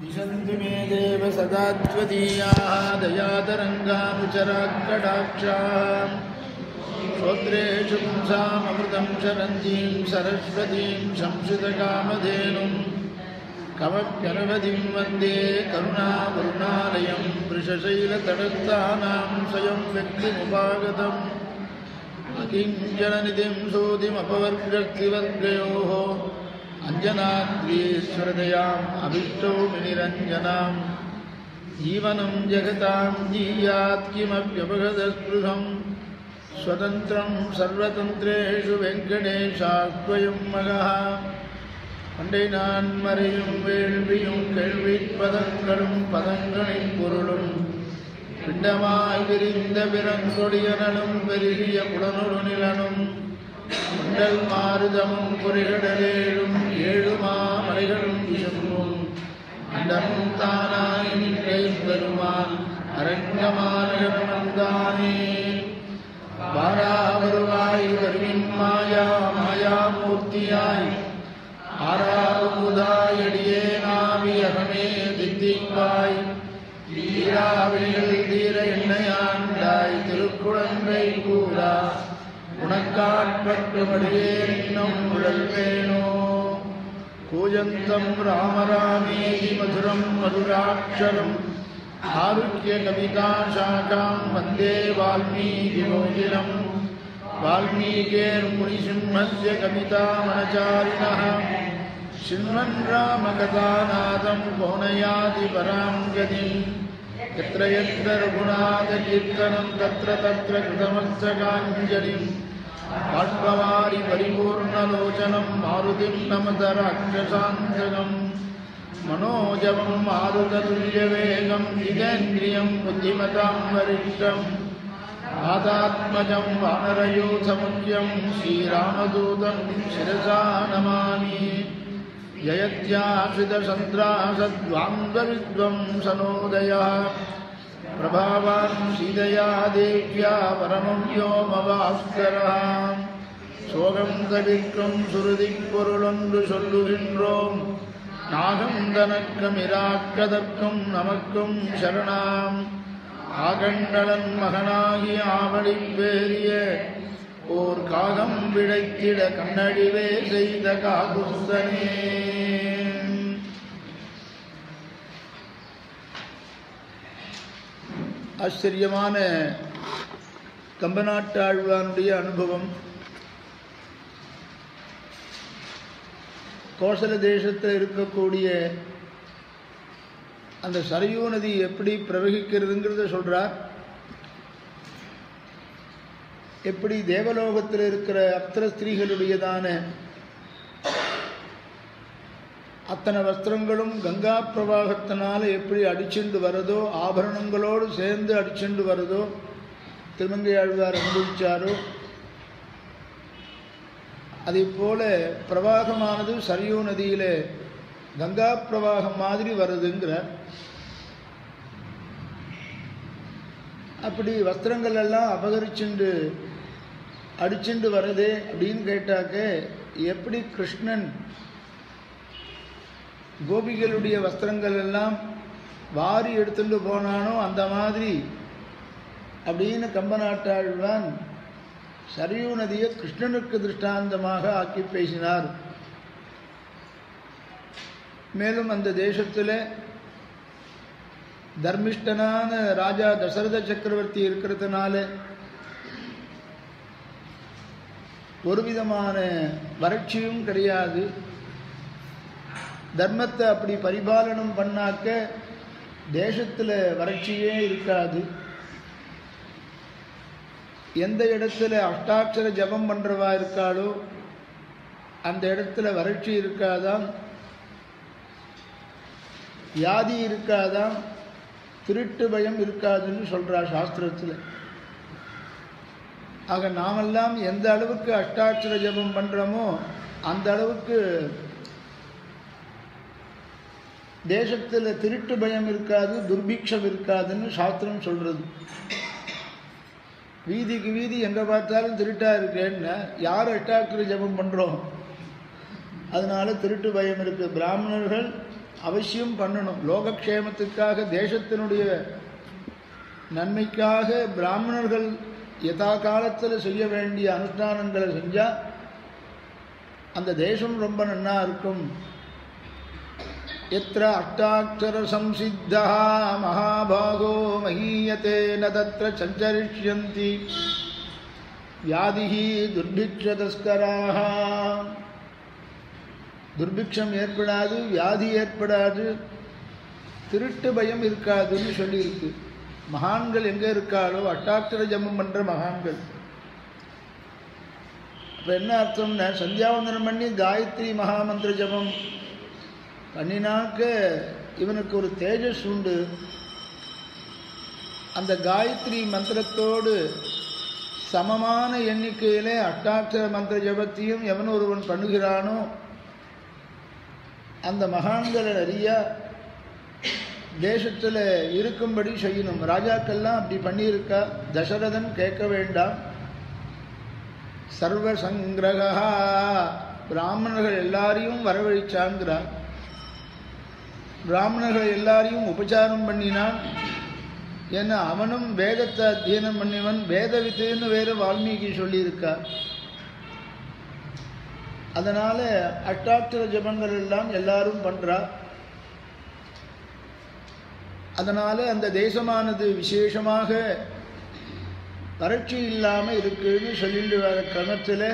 दिशन्तु मे देव सदा त्वदीयाः दयातरङ्गानुचराकटाक्षाः श्रोत्रेषु पुंसामृतं शरन्तीं सरस्वतीं संस्कृतकामधेनुं कमप्यनवधिं वन्दे करुणावरुणालयं वृषशैलतटस्थानां स्वयं व्यक्तिमुपागतम् अकिञ्चननिधिं सूतिमपवर्गस्तिवर्गयोः अञ्जनाद्रीश्वरदयाम् अभीष्टोमिनिरञ्जनां जीवनं जगतां जीयात् किमप्यपगतस्पृहं स्वतन्त्रं सर्वतन्त्रेषु वेङ्कटेशास्त्वयं मगः பண்டை நான் மறையும் வேள்வியும் கேள்விப்பதங்களும் பதங்களின் பொருளும் பிண்டமாய் விரிந்த பிறங்கொடியனலும் பெருகிய புலனொரு நிலனும் மண்டல் மாறுதமும் பொறிகடலேழும் ஏழுமா மலைகளும் விசும்பும் அண்டமும் தானாய் நின்றை பெருமான் அரங்கமானகரமந்தானே வாராவருவாய் வருவின் மாயா மாயாமூர்த்தியாய் ஆறாவுதாயடியே நாவியகமே தித்திப்பாய் தீராவிகள் தீர எண்ணையாண்டாய் திருக்குழந்தை கூறா உனக்காட்பட்டுமடியே இன்னும் உழல்வேனோ கூஜந்தம் ராமராமேதி மதுரம் மதுராட்சரம் ஆருக்கிய கவிதா சாகாம் வந்தே வால்மீகி மோகிலம் वाल्मीकिर्मुनिसिंहस्य कवितामनचारिणः शृण्वन् रामकथानादं कौनयाति परां गतिं यत्र यत्र रघुनाथकीर्तनं तत्र तत्र कृतमस्तकाञ्जलिं बाष्पवारि परिपूर्णलोचनं मारुतिं नमत राक्षसान्तकं मनोजवं मारुततुल्यवेगं जितेन्द्रियं बुद्धिमतां वरिष्ठं आदात्मजं वानरयूथमुख्यं श्रीरामदूतं शिरसा नमामि जयत्याश्रितसन्त्रासद्वान्वविद्वंसनोदयः प्रभावान् सीतया देव्या परमं व्योमभास्करः சோகம் தவிர்க்கும் சுருதிப் பொருளொன்று சொல்லுகின்றோம் நாகம் தனக்கமிராக்கதற்கும் நமக்கும் சரணாம் ஆகண்டலன் மகனாகி ஆவளி பேரிய ஓர் காகம் விடைத்திட கண்ணடிவே செய்த காகுஸ்தனே. ஆச்சரியமான கம்பநாட்டாழ்வானுடைய அனுபவம். கோசல தேசத்தில் இருக்கக்கூடிய அந்த சரையூ நதி எப்படி பிரவகிக்கிறதுங்கிறத சொல்றார். எப்படி தேவலோகத்தில் இருக்கிற அப்சர ஸ்திரீகளுடையதான அத்தனை வஸ்திரங்களும் கங்கா பிரவாகத்தினால எப்படி அடிச்சுண்டு வருதோ, ஆபரணங்களோடு சேர்ந்து அடிச்சுண்டு வருதோ, திருமங்கையாழ்வார் அனுபவிச்சாரோ, அதே போல பிரவாகமானது சரையூ நதியிலே கங்கா பிரவாகம் மாதிரி வருதுங்கிற. அப்படி வஸ்திரங்கள் எல்லாம் அபகரிச்சுண்டு அடிச்சுண்டு வருது அப்படின்னு கேட்டாக்க, எப்படி கிருஷ்ணன் கோபிகளுடைய வஸ்திரங்கள் எல்லாம் வாரி எடுத்துட்டு போனானோ அந்த மாதிரி அப்படின்னு கம்பநாட்டாழ்வான் சரையூ நதியை கிருஷ்ணனுக்கு திருஷ்டாந்தமாக ஆக்கி பேசினார். மேலும் அந்த தேசத்தில் தர்மிஷ்டனான ராஜா தசரத சக்கரவர்த்தி இருக்கிறதுனால ஒரு விதமான வறட்சியும் கிடையாது. தர்மத்தை அப்படி பரிபாலனம் பண்ணாக்க தேசத்தில் வறட்சியே இருக்காது. எந்த இடத்துல அஷ்டாட்சர ஜபம் பண்ணுறவா இருக்காளோ அந்த இடத்துல வறட்சி இருக்காதான், வியாதி இருக்காதான், திருட்டு பயம் இருக்காதுன்னு சொல்கிறார் சாஸ்திரத்தில். ஆக நாமெல்லாம் எந்த அளவுக்கு அஷ்டாட்சர ஜபம் பண்ணுறோமோ அந்த அளவுக்கு தேசத்தில் திருட்டு பயம் இருக்காது, துர்பிக்ஷம் இருக்காதுன்னு சாஸ்திரம் சொல்கிறது. வீதிக்கு வீதி எங்கே பார்த்தாலும் திருட்டாக இருக்கேன்னு யார் அஷ்டாட்சர ஜபம் பண்ணுறோம், அதனால திருட்டு பயம் இருக்குது. பிராமணர்கள் அவசியம் பண்ணணும். லோகக்ஷேமத்துக்காக, தேசத்தினுடைய நன்மைக்காக பிராமணர்கள் யதா காலத்தில் செய்ய வேண்டிய அனுஷ்டானங்களை செஞ்சால் அந்த தேசம் ரொம்ப நன்னா இருக்கும். எத்திர அஷ்டாட்சர சம்சித்தா மகாபாகோ மஹீயதே ந தத்ர சஞ்சரிஷ்யந்தி வியாதிஹி துர்பிக்ஷ தஸ்கராஹ. துர்பிக்ஷம் ஏற்படாது, வியாதி ஏற்படாது, திருட்டு பயம் இருக்காதுன்னு சொல்லியிருக்கு. மகான்கள் எங்கே இருக்காளோ அஷ்டாட்சர ஜபம் பண்ணுற மகான்கள். இப்போ என்ன அர்த்தம்னா, சந்தியாவந்தனம் பண்ணி காயத்ரி மகாமந்திர ஜபம் பண்ணினாக்க இவனுக்கு ஒரு தேஜஸ் உண்டு. அந்த காயத்ரி மந்திரத்தோடு சமமான எண்ணிக்கையிலே அஷ்டாட்சர மந்திர ஜபத்தையும் எவன் ஒருவன் பண்ணுகிறானோ அந்த மகான்களை நிறைய தேசத்தில் இருக்கும்படி செய்யணும். ராஜாக்கள்லாம் அப்படி பண்ணியிருக்கா. தசரதன் கேட்க வேண்டாம். சர்வ சங்கிரகா, பிராமணர்கள் எல்லாரையும் வரவழைச்சாங்கிறார். பிராமணர்கள் எல்லாரையும் உபச்சாரம் பண்ணினான். ஏன்னா அவனும் வேதத்தை அத்தியனம் பண்ணிவன். வேத வித்துன்னு வேறு வால்மீகி சொல்லியிருக்கார். அதனால அஷ்டாட்சர ஜபங்கள் எல்லாம் எல்லாரும் பண்றா. அதனால அந்த தேசமானது விசேஷமாக வறட்சி இல்லாமல் இருக்குன்னு சொல்லிட்டு வர கிரமத்தில்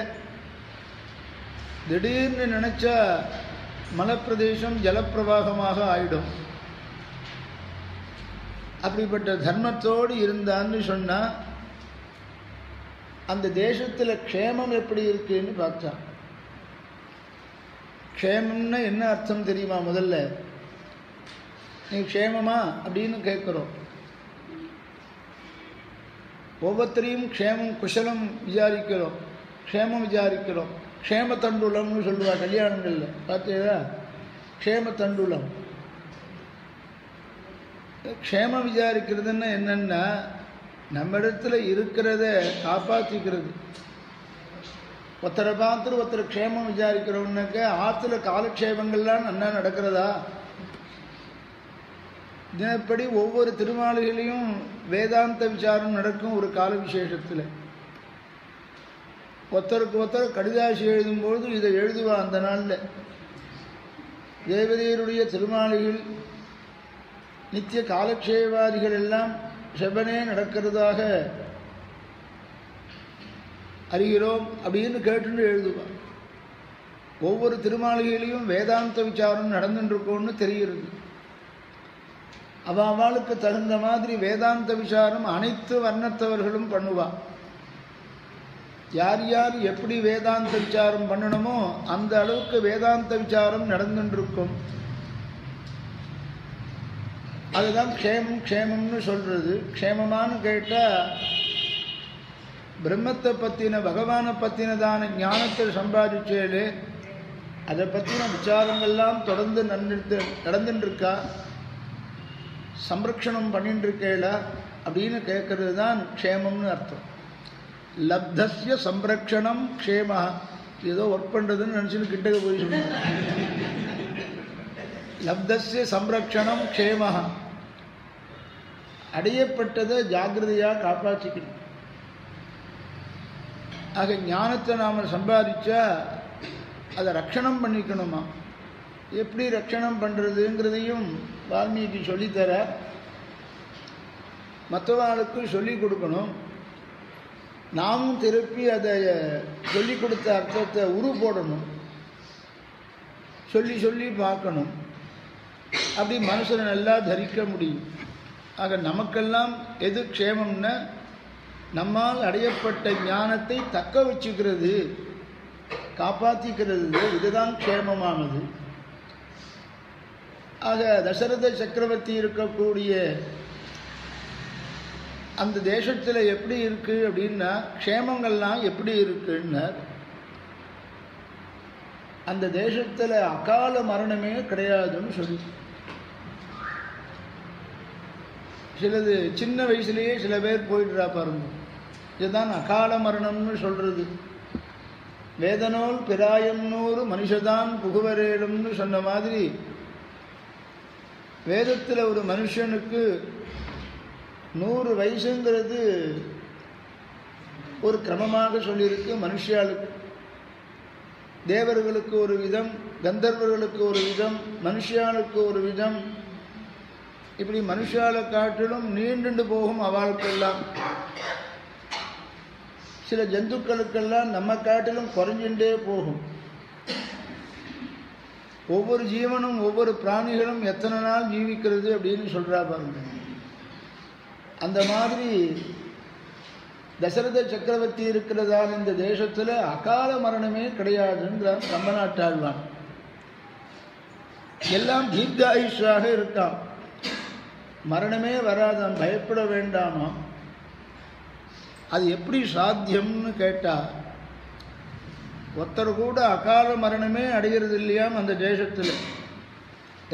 திடீர்னு நினைச்சா மலைப்பிரதேசம் ஜலப்பிரவாகமாக ஆயிடும். அப்படிப்பட்ட தர்மத்தோடு இருந்தான்னு சொன்னா அந்த தேசத்தில் க்ஷேமம் எப்படி இருக்குன்னு பார்த்தா. க்ஷேமம்னா என்ன அர்த்தம் தெரியுமா? முதல்ல நீ க்ஷேமமா அப்படின்னு கேட்குறோம். ஒவ்வொருத்தரையும் க்ஷேமம் குஷலம் விசாரிக்கிறோம், க்ஷேமம் விசாரிக்கிறோம். க்ஷேம தண்டுலம்னு சொல்லுவா கல்யாணங்களில், பார்த்தீங்களா? க்ஷேம தண்டுலம். க்ஷேமம் விசாரிக்கிறதுன்னா என்னன்னா, நம்ம இடத்துல இருக்கிறத காப்பாற்றிக்கிறது. ஒருத்தரை பார்த்து ஒருத்தர் க்ஷேமம் விசாரிக்கிறோம்னாக்க ஆற்றுல காலக்ஷேபங்கள்லாம் நல்லா நடக்கிறதா? தினப்படி ஒவ்வொரு திருமாளிகளையும் வேதாந்த விசாரம் நடக்கும். ஒரு கால விசேஷத்தில் ஒருத்தருக்கு ஒருத்தர் கடிதாசி எழுதும்போது இதை எழுதுவா. அந்த நாளில் தேவதையருடைய திருமாளிகள் நித்திய காலக்ஷேபாதிகள் எல்லாம் செவ்வனே நடக்கிறதாக அறிகிறோம் அப்படின்னு கேட்டுன்னு எழுதுவான். ஒவ்வொரு திருமாளிகையிலையும் வேதாந்த விசாரம் நடந்துருக்கோன்னு தெரிகிறது. அவளுக்கு தகுந்த மாதிரி வேதாந்த விசாரம் அனைத்து வர்ணத்தவர்களும் பண்ணுவாள். யார் யார் எப்படி வேதாந்த விசாரம் பண்ணணுமோ அந்த அளவுக்கு வேதாந்த விசாரம் நடந்துருக்கும். அதுதான் க்ஷேமம் க்ஷேமம்னு சொல்றது. க்ஷேமமானு கேட்டால் பிரம்மத்தை பற்றின பகவானை பற்றினதான ஞானத்தை சம்பாதிச்சேலே அதை பற்றின விசாரங்கள்லாம் தொடர்ந்து நடந்துட்டுருக்கா, சம்ரக்ஷணம் பண்ணிட்டு இருக்கேளா அப்படின்னு கேட்கறது தான் க்ஷேமம்னு அர்த்தம். லப்தஸ்ய சம்ரக்ஷணம் க்ஷேமா. ஏதோ ஒர்க் பண்ணுறதுன்னு நினச்சின்னு கிட்டக்க போய் சொல்லுங்க. லப்தஸ்ய சம்ரக்ஷணம் க்ஷேமா. அடையப்பட்டதை ஜாக்கிரதையாக காப்பாற்றிக்கணும். ஆக ஞானத்தை நாம் சம்பாதிச்சா அதை ரட்சணம் பண்ணிக்கணுமா? எப்படி ரட்சணம் பண்ணுறதுங்கிறதையும் வால்மீகி சொல்லித்தர, மற்றவர்களுக்கு சொல்லிக் கொடுக்கணும். நாமும் திருப்பி அதை சொல்லிக் கொடுத்த அர்த்தத்தை உரு போடணும், சொல்லி சொல்லி பார்க்கணும். அப்படி மனசில் நல்லா தரிக்க முடியும். ஆக நமக்கெல்லாம் எது க்ஷேமம்னா, நம்மால் அடையப்பட்ட ஞானத்தை தக்க வச்சுக்கிறது, காப்பாற்றிக்கிறது. இதுதான் க்ஷேமமானது. ஆக தசரத சக்கரவர்த்தி இருக்கக்கூடிய அந்த தேசத்தில் எப்படி இருக்கு அப்படின்னா, க்ஷேமங்கள்லாம் எப்படி இருக்குன்னா, அந்த தேசத்தில் அகால மரணமே கிடையாதுன்னு சொல்லி, சிலது சின்ன வயசுலேயே சில பேர் போயிடுறா பாருங்க. இதுதான் அகால மரணம்னு சொல்றது. வேதனோல் பிராயம் 100 மனுஷதான் புகுவரேடும்னு சொன்ன மாதிரி வேதத்தில் ஒரு மனுஷனுக்கு 100 வயசுங்கிறது ஒரு கிரமமாக சொல்லியிருக்கு. மனுஷாளுக்கு, தேவர்களுக்கு ஒரு விதம், கந்தர்வர்களுக்கு ஒரு விதம், மனுஷாளுக்கு ஒரு விதம். இப்படி மனுஷாலை காட்டிலும் நீண்டு போகும் அவளுக்கெல்லாம். சில ஜந்துக்களுக்கெல்லாம் நம்ம காட்டிலும் குறைஞ்சுட்டே போகும். ஒவ்வொரு ஜீவனும் ஒவ்வொரு பிராணிகளும் எத்தனை நாள் ஜீவிக்கிறது அப்படின்னு சொல்றா பாருங்க. அந்த மாதிரி தசரத சக்கரவர்த்தி இருக்கிறதால் இந்த தேசத்தில் அகால மரணமே கிடையாதுங்கிறார் கம்பநாட்டாழ்வான். எல்லாம் தீர்காயுஷாக இருக்கான், மரணமே வராதான், பயப்பட வேண்டாமா. அது எப்படி சாத்தியம்னு கேட்டா, ஒருத்தர் கூட அகால மரணமே அடைகிறது இல்லையாம் அந்த தேசத்தில்.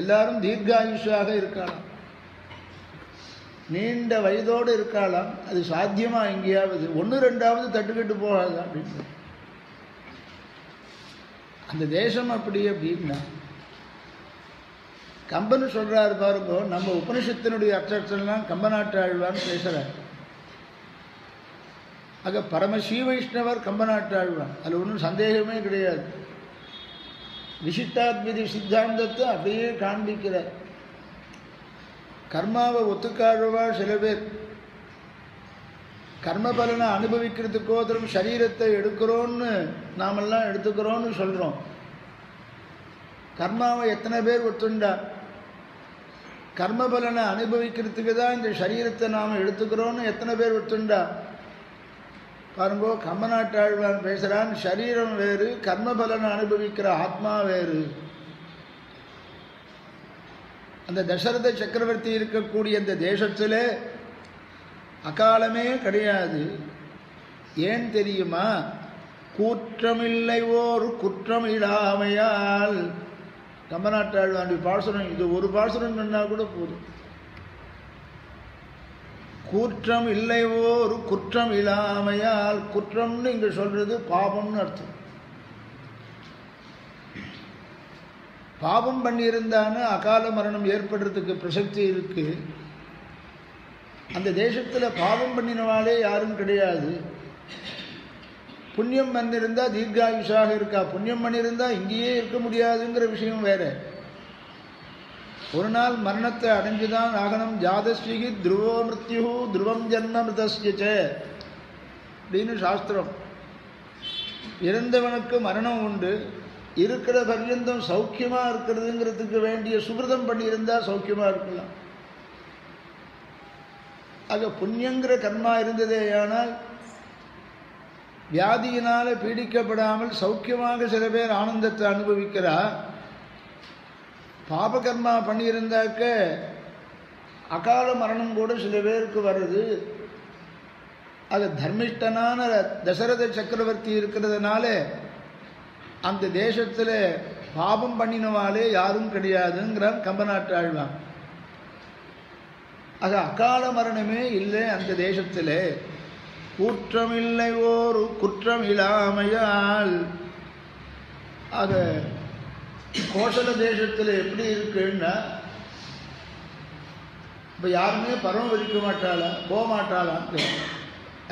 எல்லாரும் தீர்காயுஷாக இருக்கலாம், நீண்ட வயதோடு இருக்கலாம். அது சாத்தியமா எங்கேயாவது 1-2 தட்டுக்கிட்டு போகாது அப்படின்னு அந்த தேசம் அப்படி. அப்படின்னா கம்பன் சொல்றாரு பாருங்க, நம்ம உபனிஷத்தினுடைய அர்த்தத்தெல்லாம் கம்பநாட்டாழ்வான்னு பேசுறார். ஆக பரம ஸ்ரீ வைஷ்ணவர் கம்பநாட்டாழ்வான், அதில் ஒன்றும் சந்தேகமே கிடையாது. விசிஷ்டாத்விதி சித்தாந்தத்தை அப்படியே காண்பிக்கிறார். கர்மாவை ஒத்துக்காழ்வா சில பேர் கர்ம பலனை அனுபவிக்கிறதுக்கோதரம் சரீரத்தை எடுக்கிறோன்னு நாமெல்லாம் எடுத்துக்கிறோன்னு சொல்கிறோம். கர்மாவை எத்தனை பேர் ஒத்துண்டா? கர்ம பலனை அனுபவிக்கிறதுக்கு தான் இந்த சரீரத்தை நாம் எடுத்துக்கிறோன்னு எத்தனை பேர் ஒத்துண்டா? பாருங்கோ, கம்பநாட்டாழ்வான் பேசுகிறான், சரீரம் வேறு, கர்ம பலனை அனுபவிக்கிற ஆத்மா வேறு. அந்த தசரத சக்கரவர்த்தி இருக்கக்கூடிய அந்த தேசத்தில் அகாலமே கிடையாது. ஏன் தெரியுமா? கூற்றமில்லை ஓர் குற்றம் இல்லாமையால். கம்பநாட்டாழ்வாண்டி பாசுரம், இது ஒரு பாசுரம் சொன்னா கூட போதும். கூற்றம் இல்லை ஓர் குற்றம் இல்லாமையால். குற்றம்னு இங்க சொல்றது பாபம்னு அர்த்தம். பாபம் பண்ணியிருந்தான்னு அகால மரணம் ஏற்படுறதுக்கு பிரசக்தி இருக்கு. அந்த தேசத்தில் பாவம் பண்ணினவாளே யாரும் கிடையாது. புண்ணியம் பண்ணியிருந்தா தீர்காயுஷாக இருக்கா. புண்ணியம் பண்ணியிருந்தா இங்கேயே இருக்க முடியாதுங்கிற விஷயம் வேற. ஒரு நாள் மரணத்தை அடைஞ்சுதான் ஆகணும். ஜாதஸ்ரீகி துருவோ மிருத்யு துருவம் ஜன்ம மிருதஸ்ய அப்படின்னு சாஸ்திரம். இறந்தவனுக்கு மரணம் உண்டு. இருக்கிற பர்யந்தம் சௌக்கியமா இருக்கிறதுங்கிறதுக்கு வேண்டிய சுகிருதம் பண்ணியிருந்தா சௌக்கியமா இருக்கலாம். ஆக புண்ணியங்கிற கர்மா இருந்ததே ஆனால் வியாதியினால பீடிக்கப்படாமல் சௌக்கியமாக சில பேர் ஆனந்தத்தை அனுபவிக்கிறா. பாபகர்மா பண்ணியிருந்தாக்க அகால மரணம் கூட சில பேருக்கு வருது. அது தர்மிஷ்டனான தசரத சக்கரவர்த்தி இருக்கிறதுனால அந்த தேசத்தில் பாபம் பண்ணினவாலே யாரும் கிடையாதுங்கிறான் கம்பநாட்டாழ்வான். ஆக அகால மரணமே இல்லை அந்த தேசத்தில். கூற்றமில்லை ஓர் குற்றம் இல்லாமையால். ஆக கோசல தேசத்தில் எப்படி இருக்குன்னா, இப்போ யாருமே பரம வரிக்க மாட்டாளா, போக மாட்டாளான்னு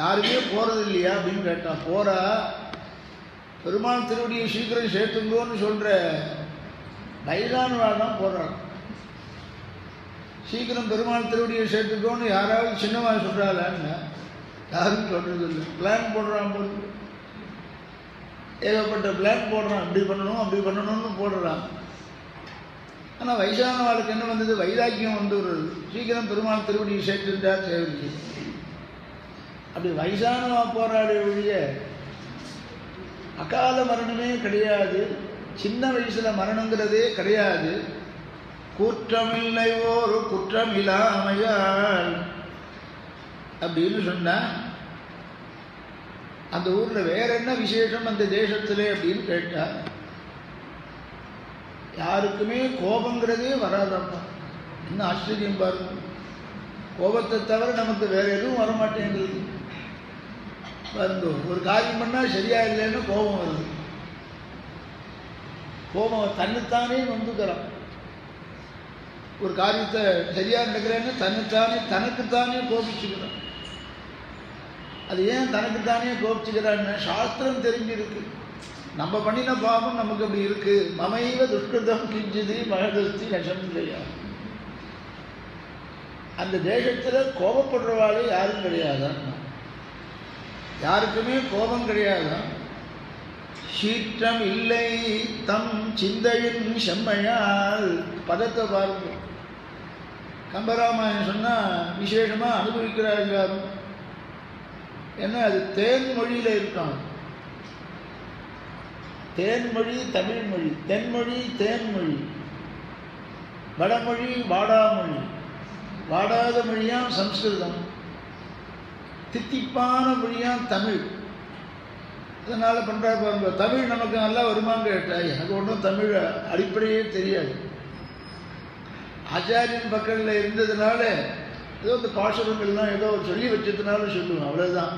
யாருமே போறது இல்லையா அப்படின்னு கேட்டான். போறா, பெருமாள் திருவடியை சீக்கிரம் சேர்த்துங்கோன்னு சொல்ற வயதானவாள் தான் போடுறாள். சீக்கிரம் பெருமாள் திருவடியை சேர்த்துக்கோன்னு யாராவது சின்னமாக சொல்றாளான்னு யாரும் சொல்றது இல்லை. பிளான் போடுறான் போது ஏகப்பட்ட பிளான் போடுறான். இப்படி பண்ணணும் அப்படி பண்ணணும்னு போடுறான். ஆனால் வயசானவாளுக்கு என்ன வந்தது? வைராக்கியம் வந்து வருது. சீக்கிரம் பெருமாள் திருவடியை சேர்த்துட்டா தேவையில்லை. அப்படி வயசானவா போராடிய ஒழிய அகால மரணமே கிடையாது. சின்ன வயசுல மரணங்கிறதே கிடையாது. கூற்றமில்லை ஒரு குற்றம் இல்லாமையால் அப்படின்னு சொன்னா, அந்த ஊர்ல வேற என்ன விசேஷம் அந்த தேசத்திலே அப்படின்னு கேட்டா, யாருக்குமே கோபங்கிறதே வராதப்பா. என்ன ஆச்சரியம் பாருங்க. கோபத்தை தவிர நமக்கு வேற எதுவும் வரமாட்டேங்குது பாருங்க. ஒரு காரியம் பண்ணா சரியா இல்லைன்னு கோபம் வருது. கோபம் தன்னைத்தானே வந்துக்கிறான். ஒரு காரியத்தை சரியாக நடக்கிறேன்னு தனக்குத்தானே கோபிச்சுக்கிறான். அது ஏன் தனக்குத்தானே கோபிச்சுக்கிறான்னு சாஸ்திரம் தெரிஞ்சிருக்கு. நம்ம பண்ணின பாவம் நமக்கு அப்படி இருக்கு. மமைவ துஷ்கிருதம் கிஞ்சிதி மகதஸ்தி நஷம் இல்லையா. அந்த தேசத்தில் கோபப்படுறவாளே யாரும் கிடையாதான், யாருக்குமே கோபம் கிடையாதான். சீற்றம் இல்லை தம் சிந்தையின் செம்மையால். பதத்தை பாருங்க. கம்பராமாயணம் சொன்னால் விசேஷமாக அனுபவிக்கிறார் எல்லாரும். ஏன்னா அது தேன்மொழியில் இருக்கான். தேன்மொழி தமிழ்மொழி, தென்மொழி தேன்மொழி, வடமொழி வாடாமொழி, வாடாத மொழியாம் சம்ஸ்கிருதம், தித்திப்பான மொழியாம் தமிழ். அதனால் பண்ணுறா பாருங்க. தமிழ் நமக்கு நல்லா வருமானு கேட்டால் எனக்கு ஒன்றும் தமிழ் அடிப்படையே தெரியாது. ஆச்சாரியன் பக்கத்தில் இருந்ததுனால ஏதோ இந்த பாசுரங்கள்லாம் ஏதோ சொல்லி வச்சதுனால சொல்லுவேன், அவ்வளோதான்.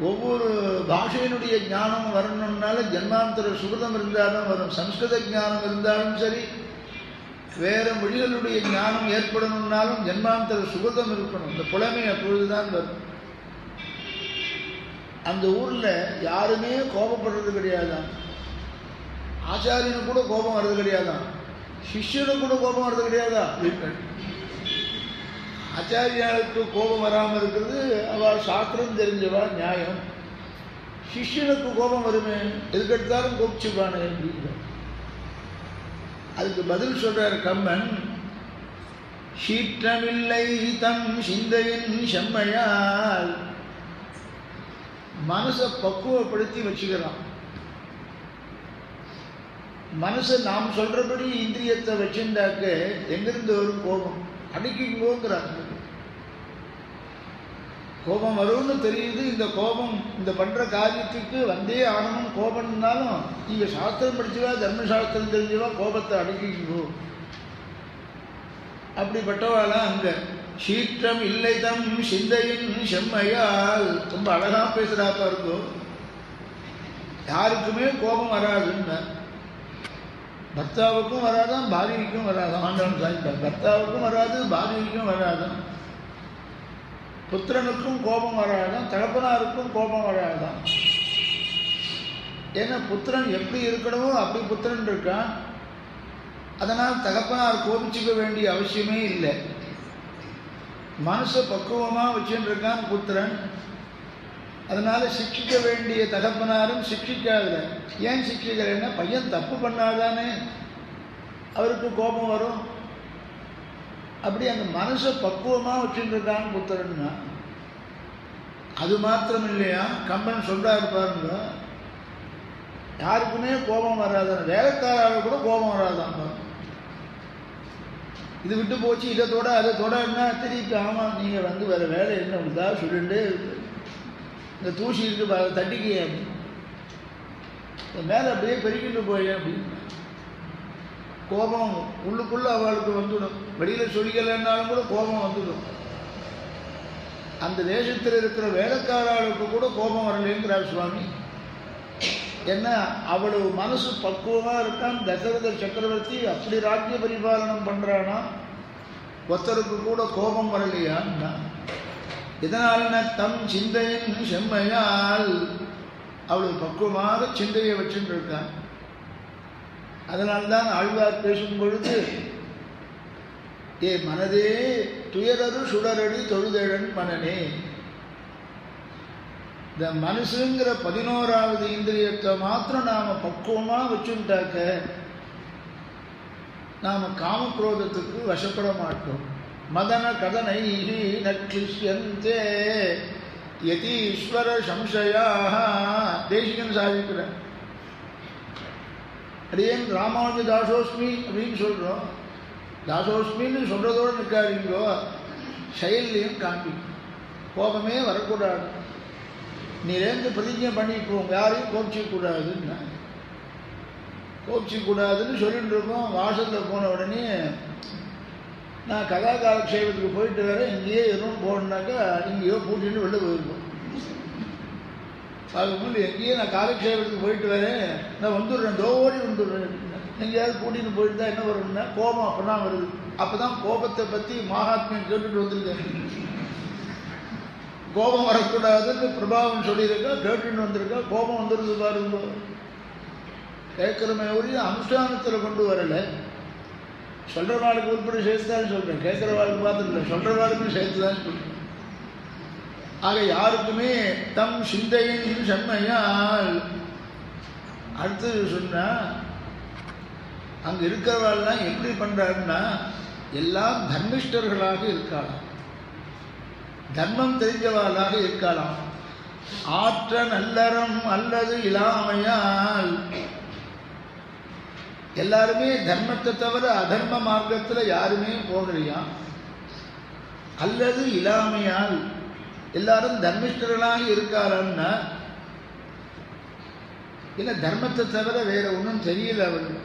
ஒவ்வொரு பாஷையினுடைய ஞானம் வரணும்னால ஜன்மாந்தர சுகிருதம் இருந்தாலும் வரும். சம்ஸ்கிருத ஞானம் இருந்தாலும் சரி, வேறு மொழிகளுடைய ஞானம் ஏற்படணும்னாலும் ஜன்மாந்தர சுகிருதம் இருக்கணும். இந்த புலமை அப்பொழுதுதான் வரும். அந்த ஊரில் யாருமே கோபப்படுறது கிடையாதான். ஆச்சாரியனுக்கு கூட கோபம் வர்றது கிடையாதான். சிஷ்யனுக்கு கூட கோபம் வர்றது கிடையாதா. ஆச்சாரியாளுக்கு கோபம் வராமல் இருக்கிறது அவள் சாஸ்திரம் தெரிஞ்சவா, நியாயம். சிஷ்யனுக்கு கோபம் வருமே, எதுக்கெடுத்தாலும் கோபிச்சுப்பானே அப்படிங்கிற. அதுக்கு பதில் சொல்றார் கம்பன். சீற்றமில்லை தம் சிந்தையின் செம்மையால். மனசை பக்குவப்படுத்தி வச்சுக்கலாம். மனசை நாம் சொல்றபடி இந்திரியத்தை வச்சுட்டாக்க எங்கிருந்து வரும் கோபம்? அடிக்குங்கோங்கிறாங்க. கோபம் வரும்னு தெரியுது. இந்த கோபம் இந்த பண்ற காரியத்துக்கு வந்தே ஆகணும். கோபம்னாலும் நீங்க சாஸ்திரம் படிச்சுவா, தர்மசாஸ்திரம் தெரிஞ்சவா, கோபத்தை அடக்கிங்கோ. அப்படிப்பட்டவாளாம் அங்க. சீற்றம் இல்லை தம் சிந்தையின் செம்மையால். ரொம்ப அழகா பேசுறாப்பா இருக்கோ. யாருக்குமே கோபம் வராதுன்னு. பர்த்தாவுக்கும் வராதான், பாரதிக்கும் வராதான். ஆண்டவன் சாதிப்பார். பர்த்தாவுக்கும் வராது, பாரதிக்கும் வராதான். புத்திரனுக்கும் கோபம் வராதான், தகப்பனாருக்கும் கோபம் வராதான். ஏன்னா புத்திரன் எப்படி இருக்கணுமோ அப்படி புத்திரன் இருக்கான். அதனால் தகப்பனார் கோபிச்சுக்க வேண்டிய அவசியமே இல்லை. மனசை பக்குவமாக வச்சுட்டு இருக்கான் புத்திரன். அதனால சிக்ஷிக்க வேண்டிய தகப்பனாரும் சிக்ஷிக்காத. ஏன் சிக்ஷிக்கிறேன்னா பையன் தப்பு பண்ணாதானே அவருக்கு கோபம் வரும். அப்படி அந்த மனசை பக்குவமாக வச்சுட்டு இருக்கான் புத்திரன்னா. அது மாத்திரம் இல்லையா, கம்பன் சொல்றாரு பாருங்க. யாருக்குமே கோபம் வராதான். வேலைக்காரால கூட கோபம் வராதான். இது விட்டு போச்சு, இதை தொட அதை தொடன்னா திருப்பி ஆமாம் நீங்கள் வந்து வேறு வேலை என்ன உண்டா சொல்லிட்டு இந்த தூசி இருக்கு அதை தட்டிக்க அப்படின்னு மேலே அப்படியே பெருக்கிட்டு போய் அப்படின்னு கோபம் உள்ளுக்குள்ளே அவளுக்கு வந்துடும். வெளியில் சொல்லிக்கலைன்னாலும் கூட கோபம் வந்துடும். அந்த தேசத்தில் இருக்கிற வேலைக்காரர்களுக்கு கூட கோபம் வரலைங்கிறார் சுவாமி. என்ன அவ்வளவு மனசு பக்குவமாக இருக்கான். தசரத சக்கரவர்த்தி அப்படி ராஜ்ய பரிபாலனம் பண்ணுறானா, ஒருத்தருக்கு கூட கோபம் வரலையான்னா. இதனால தம் சிந்தையின் செம்மையால். அவ்வளவு பக்குவமாக சிந்தையை வச்சுட்டு இருக்கான். அதனால்தான் ஆழ்வார் பேசும் பொழுது ஏ மனதே துயரரு சுடரடி தொழுதழன் மனனே. இந்த மனசுங்கிற 11வது இந்திரியத்தை மாத்திரம் நாம பக்குவமா வச்சுட்டாக்க நாம காமக்ரோதத்துக்கு வசப்பட மாட்டோம். மதன கதனை நக்லிஷ்யந்தே யதீஸ்வர சம்சயாக. தேசிகன் சாதிக்கிற அடியேன் ராமானுஜ தாசோஸ்மி அப்படின்னு சொல்றோம். தாசோஸ்மின்னு சொல்றதோடு நிற்காதீங்கோ, செயல்லையும் காண்பிக்கும். கோபமே வரக்கூடாது. நீரேந்து பிரதிஜை பண்ணிப்போம், யாரையும் கோபிச்சிக்கூடாதுன்னு. கோபிச்சிக்கூடாதுன்னு சொல்லிட்டு இருக்கோம். வாசலில் போன உடனே நான் கதா காலக்ஷேபத்துக்கு போயிட்டு வரேன், இங்கேயே எதுவும் போனாக்கா இங்கேயோ பூட்டின்னு வெளில போயிருக்கோம். அதுக்கு முன்னாடி எங்கேயே நான் காலக்ஷேபத்துக்கு போயிட்டு வரேன், நான் வந்துடுறேன், ஓடி வந்துடுறேன் அப்படின்னா எங்கேயாவது கூட்டின்னு போயிட்டு தான் என்ன வரும்னா கோபம் அப்போ தான் வருது. அப்போ தான் கோபத்தை பற்றி மகாத்மியம் கேட்டுட்டு வந்திருக்காரு. கோபம் வரக்கூடாதுன்னு பிரபாவம் சொல்லியிருக்கா, கேட்டுன்னு வந்திருக்கா. கோபம் வந்துருது பாருங்க. கேட்குறமே ஒரே அனுஷ்டானத்தில் கொண்டு வரலை. சொல்கிறவாளுக்கு உட்பட சேர்த்து தான் சொல்கிறேன், கேட்குறவாளுக்கு பார்த்து இல்லை, சொல்கிறவாளுக்கும் சேர்த்து தான் சொல்கிறேன். ஆக யாருக்குமே தம் சிந்தையின் செம்மையால். அடுத்தது சொன்னால் அங்கே இருக்கிறவாள்லாம் எப்படி பண்ணுறாருன்னா எல்லாம் தர்மிஷ்டர்களாக இருக்கலாம், தர்மம் தெரிஞ்சவாளாக இருக்கலாம். ஆற்ற நல்லறம் அல்லது இல்லாமையால். எல்லாருமே தர்மத்தை தவிர அதர்ம மார்க்கத்தில் யாருமே போகலையா. அல்லது இல்லாமையால் எல்லாரும் தர்மிஷ்டர்களாக இருக்காரன்னா இல்லை, தர்மத்தை தவிர வேற ஒன்றும் தெரியல. அவர்கள்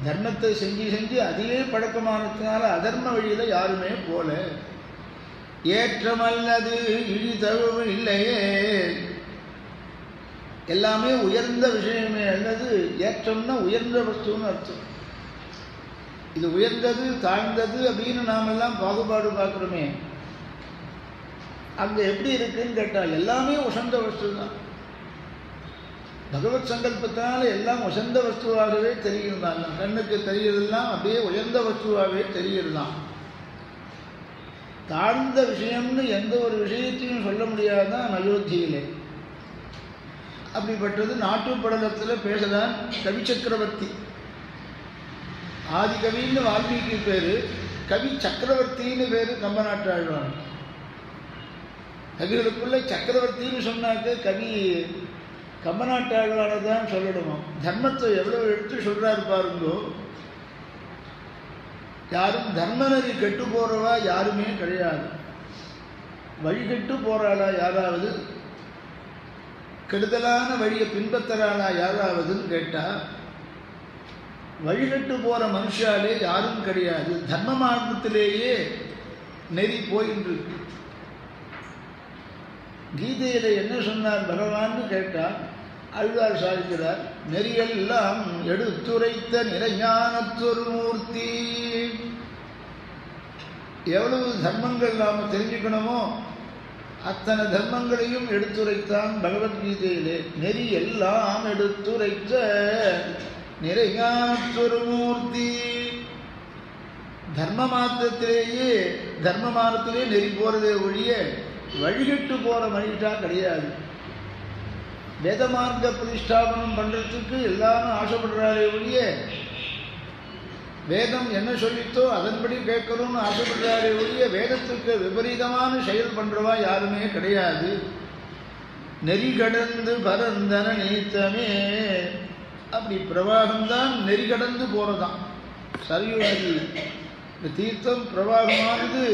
தர்மத்தை செஞ்சு செஞ்சு அதிலே பழக்கமானதுனால அதர்ம வழியில் யாருமே போல. ஏற்றமல்லது இழிதழுவு இல்லையே. எல்லாமே உயர்ந்த விஷயமே. அல்லது ஏற்றம்னா உயர்ந்த வஸ்துன்னு அர்த்தம். இது உயர்ந்தது தாழ்ந்தது அப்படின்னு நாம் எல்லாம் பாகுபாடு பார்க்குறோமே, அங்கே எப்படி இருக்குன்னு கேட்டால் எல்லாமே உசந்த வஸ்து தான். பகவத் சங்கல்பத்தினால எல்லாம் உசந்த வஸ்துவாகவே தெரிகிறதான். கண்ணுக்கு தெரியறதெல்லாம் அப்படியே உயர்ந்த வஸ்துவாகவே தெரிகிறதான். தாழ்ந்த விஷயம்னு எந்த ஒரு விஷயத்தையும் சொல்ல முடியாதான் அயோத்தியிலே. அப்படிப்பட்டது நாட்டுப்படலத்தில் பேசதான் கவி சக்கரவர்த்தி. ஆதி கவின்னு வால்மீகி பேர், கவி சக்கரவர்த்தின்னு பேர் கம்பநாட்டு ஆழ்வான். கவிகளுக்குள்ள சக்கரவர்த்தின்னு சொன்னாக்க கவி கம்பநாட்டு ஆழ்வானை தான் சொல்லணுமா. தர்மத்தை எவ்வளோ எடுத்து சொல்கிறாரு பாருங்கோ. யாரும் தர்மநெறி கெட்டு போகிறவா யாருமே கிடையாது. வழிகெட்டு போகிறாளா யாராவது, கெடுதலான வழியை பின்பற்றுறாளா யாராவதுன்னு கேட்டால் வழிகட்டு போகிற மனுஷாலே யாரும் கிடையாது. தர்ம மார்க்கத்திலேயே நெறி போயின்னு இருக்கு. கீதையில் என்ன சொன்னார் பகவான்னு கேட்டால் ஆழ்வார் சாதிக்கிறார், நெறியெல்லாம் எடுத்துரைத்த நிறைஞானத்தொரு மூர்த்தி. எவ்வளவு தர்மங்கள் நாம் தெரிஞ்சுக்கணுமோ அத்தனை தர்மங்களையும் எடுத்துரைத்தான் பகவத்கீதையிலே. நெறி எல்லாம் எடுத்துரைத்த நிறைஞானத்தொரு மூர்த்தி. தர்ம மார்க்கத்திலேயே தர்ம மார்க்கத்திலே நெறி போகிறதே ஒழிய வழிகட்டு போகிற மனுஷா கிடையாது. வேத மார்க்க பிரதிஷ்டாபனம் பண்ணுறதுக்கு எல்லாரும் ஆசைப்படுறாரே ஒழிய வேதம் என்ன சொல்லித்தோ அதன்படி கேட்கணும்னு ஆசைப்படுறாரே ஒழிய வேதத்துக்கு விபரீதமான செயல் பண்ணுறவா யாருமே கிடையாது. நெறி கடந்து பரந்தன நீத்தமே. அப்படி பிரவாகம்தான் நெறி கடந்து போகிறதான். சரியு நதி இந்த தீர்த்தம் பிரவாகமானது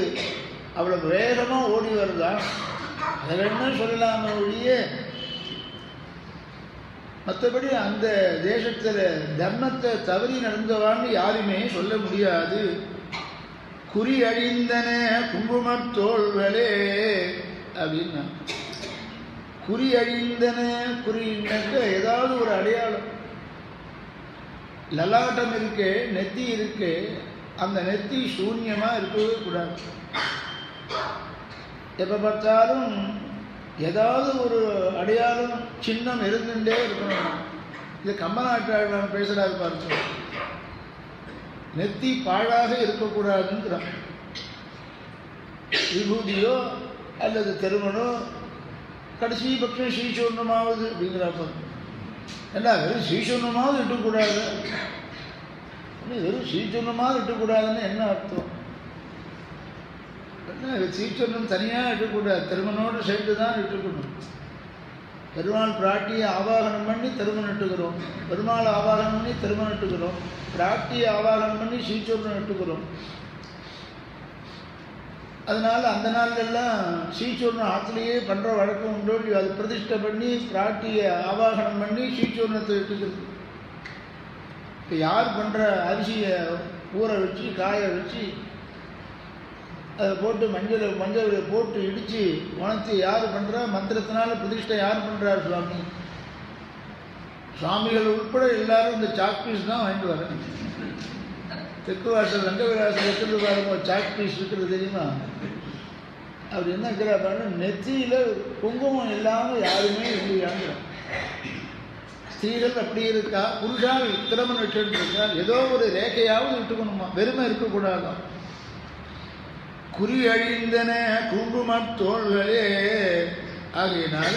அவ்வளவு வேகமாக ஓடி வருதான். அதில் என்ன சொல்லலாம ஒழிய மற்றபடி அந்த தேசத்தில் தர்மத்தை தவறி நடந்தவான்னு யாருமே சொல்ல முடியாது. குறி அழிந்தன குங்குமத்தோள்களே அப்படின்னா, குறி அழிந்தன. குறின்னாக்க ஏதாவது ஒரு அடையாளம். லலாட்டம் இருக்கு, நெத்தி இருக்கு, அந்த நெத்தி சூன்யமாக இருக்கவே கூடாது. எப்போ பார்த்தாலும் ஏதாவது ஒரு அடையாளம் சின்னம் இருந்துட்டே இருக்கணும். இது கம்பநாட்டாளர் பேசுகிறாரு பாருங்க. நெத்தி பாழாக இருக்கக்கூடாதுங்கிறான். விபூதியோ அல்லது திருமணோ கடைசி பட்சம் ஸ்ரீசூர்ணமாவது அப்படிங்கிறப்ப என்ன வெறும் ஸ்ரீசூர்ணமாவது இட்டக்கூடாது. வெறும் ஸ்ரீசூர்ணமாவது இட்டக்கூடாதுன்னு என்ன அர்த்தம்? என்ன ஸ்ரீசூர்ணம் தனியாக இட்டக்கூடாது, திருமணோடு சேர்ந்து தான் இட்டுக்கணும். பெருமாள் பிராட்டியை ஆவாகனம் பண்ணி திருமணம் இட்டுக்கிறோம், பெருமாள் ஆவாகனம் பண்ணி திருமணம் இட்டுக்கிறோம், பிராட்டியை ஆவாகனம் பண்ணி ஸ்ரீசூர்ணம் இட்டுக்கிறோம். அதனால் அந்த நாள்லாம் ஸ்ரீசூர்ணம் ஆற்றுலேயே பண்ணுற வழக்கம் உண்டோ, அது பிரதிஷ்டை பண்ணி பிராட்டியை ஆவாகனம் பண்ணி ஸ்ரீசூர்ணத்தை இட்டுக்கிறது. இப்போ யார் பண்ணுற அரிசியை ஊற வச்சு காய வச்சு அதை போட்டு மஞ்சள் போட்டு இடித்து உணர்த்தி யார் பண்ணுறா? மந்திரத்தினால பிரதிஷ்டை யார் பண்ணுறார்? சுவாமிகள் உட்பட எல்லாரும் இந்த சாக் பீஸ் தான் வாங்கிட்டு வரேன். தெற்கு வாசல் ரங்கவிலாசம் இருக்கிறது பாருங்க, சாக் பீஸ் இருக்கிறது தெரியுமா? அப்படி என்ன இருக்கிறா பாருங்க, நெத்தியில் குங்குமம் இல்லாமல் யாருமே இல்லையாங்கிற. ஸ்திரீகள் அப்படி இருக்கா, புருஷால் திறமன் வச்சுட்டு இருக்கா, ஏதோ ஒரு ரேகையாவது விட்டுக்கணுமா, வெறுமை இருக்கக்கூடாதான். குறி அழிந்தன குங்குமத்தோள்களே. ஆகையினால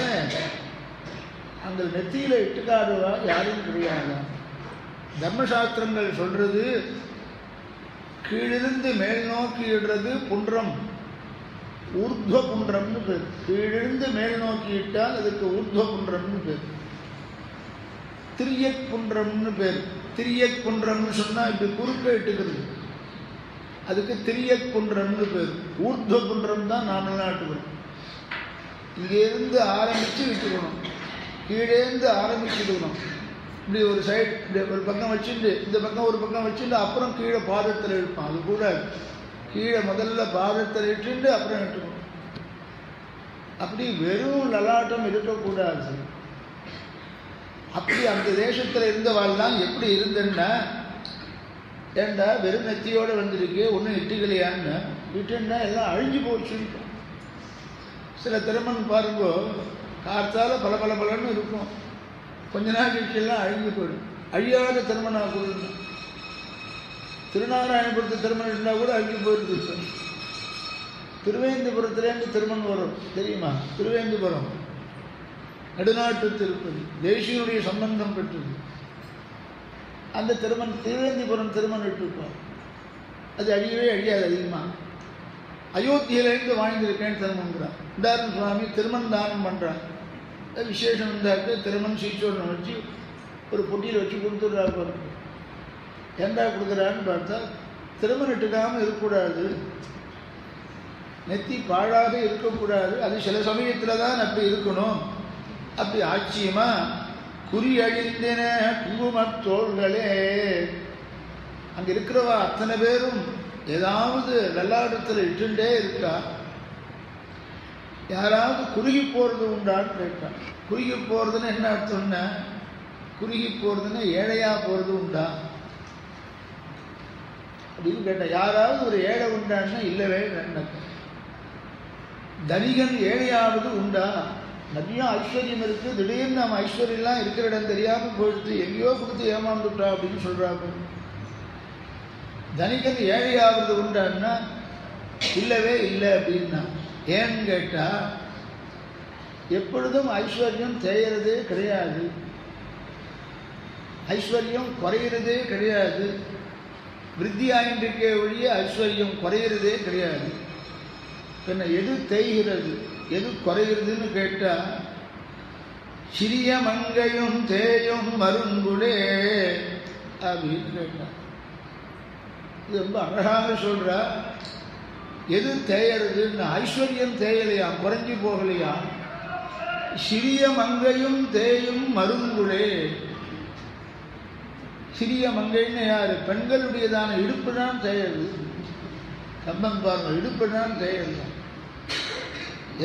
அந்த நெத்தியில் இட்டுக்காடுவா யாரும் கிடையாது. தர்மசாஸ்திரங்கள் சொல்றது கீழிருந்து மேல் நோக்கி இடுறது புன்றம், ஊர்துவ புன்றம்னு பேர். கீழிருந்து மேல் நோக்கி இட்டால் அதுக்கு ஊர்துவ புன்றம்னு பேர். திரியக் புன்றம்னு பேர். திரியக் புன்றம்னு சொன்னால் இப்படி குறுக்க இட்டுக்கிறது, அதுக்கு திரியக் புன்றம்னு பேர். ஊர்துவ புன்றம் தான் நாமெல்லாம் இட்டுக்கிறோம். இங்கேருந்து ஆரம்பித்து விட்டுக்கணும், கீழேருந்து ஆரம்பிச்சுக்கணும். இப்படி ஒரு சைடு இப்படி ஒரு பக்கம் வச்சுட்டு இந்த பக்கம் ஒரு பக்கம் வச்சுட்டு அப்புறம் கீழே பாதத்தில் இழுப்பான். அது கூட கீழே முதல்ல பாதத்தில் இட்டுண்டு அப்புறம் இட்டுக்கணும். அப்படி வெறும் லலாட்டம் இருக்கக்கூடாது. அப்படி அந்த தேசத்தில் இருந்தவாள்லாம் எப்படி இருந்தேன்னா, ஏண்டா வெறும் நெத்தியோடு வந்திருக்கு, ஒன்றும் இட்டுக்கலையான்னு இட்டுன்னா எல்லாம் அழிஞ்சு போச்சுன்னு. சில திருமணம் பாருங்கோ, காற்றால் பல பல பலன்னு இருக்கும், கொஞ்ச நாள் கழிச்செல்லாம் அழிஞ்சு போயிடும். அழியாத திருமணம் கொடுங்க. திருநாராயணபுரத்து திருமணம் இருந்தால் கூட அழிஞ்சு போயிடுது. திருவேந்திபுரத்துலேருந்து திருமணம் வரும் தெரியுமா? திருவேந்திபுரம் நடுநாட்டு திருப்பதி, தேசியனுடைய சம்பந்தம் பெற்றது. அந்த திருமணம் திருவேந்திபுரம் திருமணம் இட்டுருக்கோம், அது அழியவே அழியாது. அதிகமாக அயோத்தியிலேருந்து வாழ்ந்திருக்கேன்னு திருமணங்கிறான். இந்தாரும் சுவாமி திருமணம் தானம் பண்ணுறான். விசேஷம் இருந்தாக்க திருமணம் சீச்சோடு வச்சு ஒரு பொட்டியில் வச்சு கொடுத்துட்றா பாருங்க. ஏண்டா கொடுக்குறான்னு பார்த்தா, திருமணம் இட்டுக்காமல் இருக்கக்கூடாது, நெத்தி பாழாக இருக்கக்கூடாது, அது சில சமயத்தில் தான் அப்படி இருக்கணும். அப்படி ஆட்சியமா குறி அழிந்தன குங்குமத்தோள்களே. அங்கே இருக்கிறவா அத்தனை பேரும் ஏதாவது வெள்ளாடத்தில் இட்டுண்டே இருக்கா. யாராவது குறுகி போகிறது உண்டான்னு கேட்டான். குறுகி போகிறதுன்னு என்ன அர்த்தம்னா, குறுகி போகிறதுன்னு ஏழையாக போகிறது உண்டா அப்படின்னு கேட்டேன். யாராவது ஒரு ஏழை உண்டான்னா இல்லவே வேண்டாம். தனிகன் ஏழையாவது உண்டா? நிறைய ஐஸ்வர்யம் இருக்குது, திடீர்னு நம்ம ஐஸ்வர்யம்லாம் இருக்கிற இடம் தெரியாமல் போயிடுத்து, எங்கேயோ கொடுத்து ஏமாந்துட்டா அப்படின்னு சொல்கிறாங்க. தனிகன் ஏழையாவது உண்டான்னா இல்லவே இல்லை அப்படின்னா. ஏன்னு கேட்டால், எப்பொழுதும் ஐஸ்வர்யம் தேயறதே கிடையாது, ஐஸ்வர்யம் குறையிறதே கிடையாது. விருத்தி ஆயின்றிருக்கே ஒழிய ஐஸ்வர்யம் குறையிறதே கிடையாது. பின்ன எது தேய்கிறது எது குறைகிறதுன்னு கேட்டால், சிறிய மங்கையும் தேயும் மருங்குடே அப்படின்னு கேட்டான். இது ரொம்ப அழகாக சொல்கிறா. எது தேயறதுன்னு, ஐஸ்வர்யம் தேயலையாம், குறைஞ்சி போகலையாம். சிறிய மங்கையும் தேயும் மருங்குடே. சிறிய மங்கைன்னு யார்? பெண்களுடையதான இடுப்பு தான் தேயறது. கம்பன் பாருங்க, இடுப்பு தான் தேயலாம்.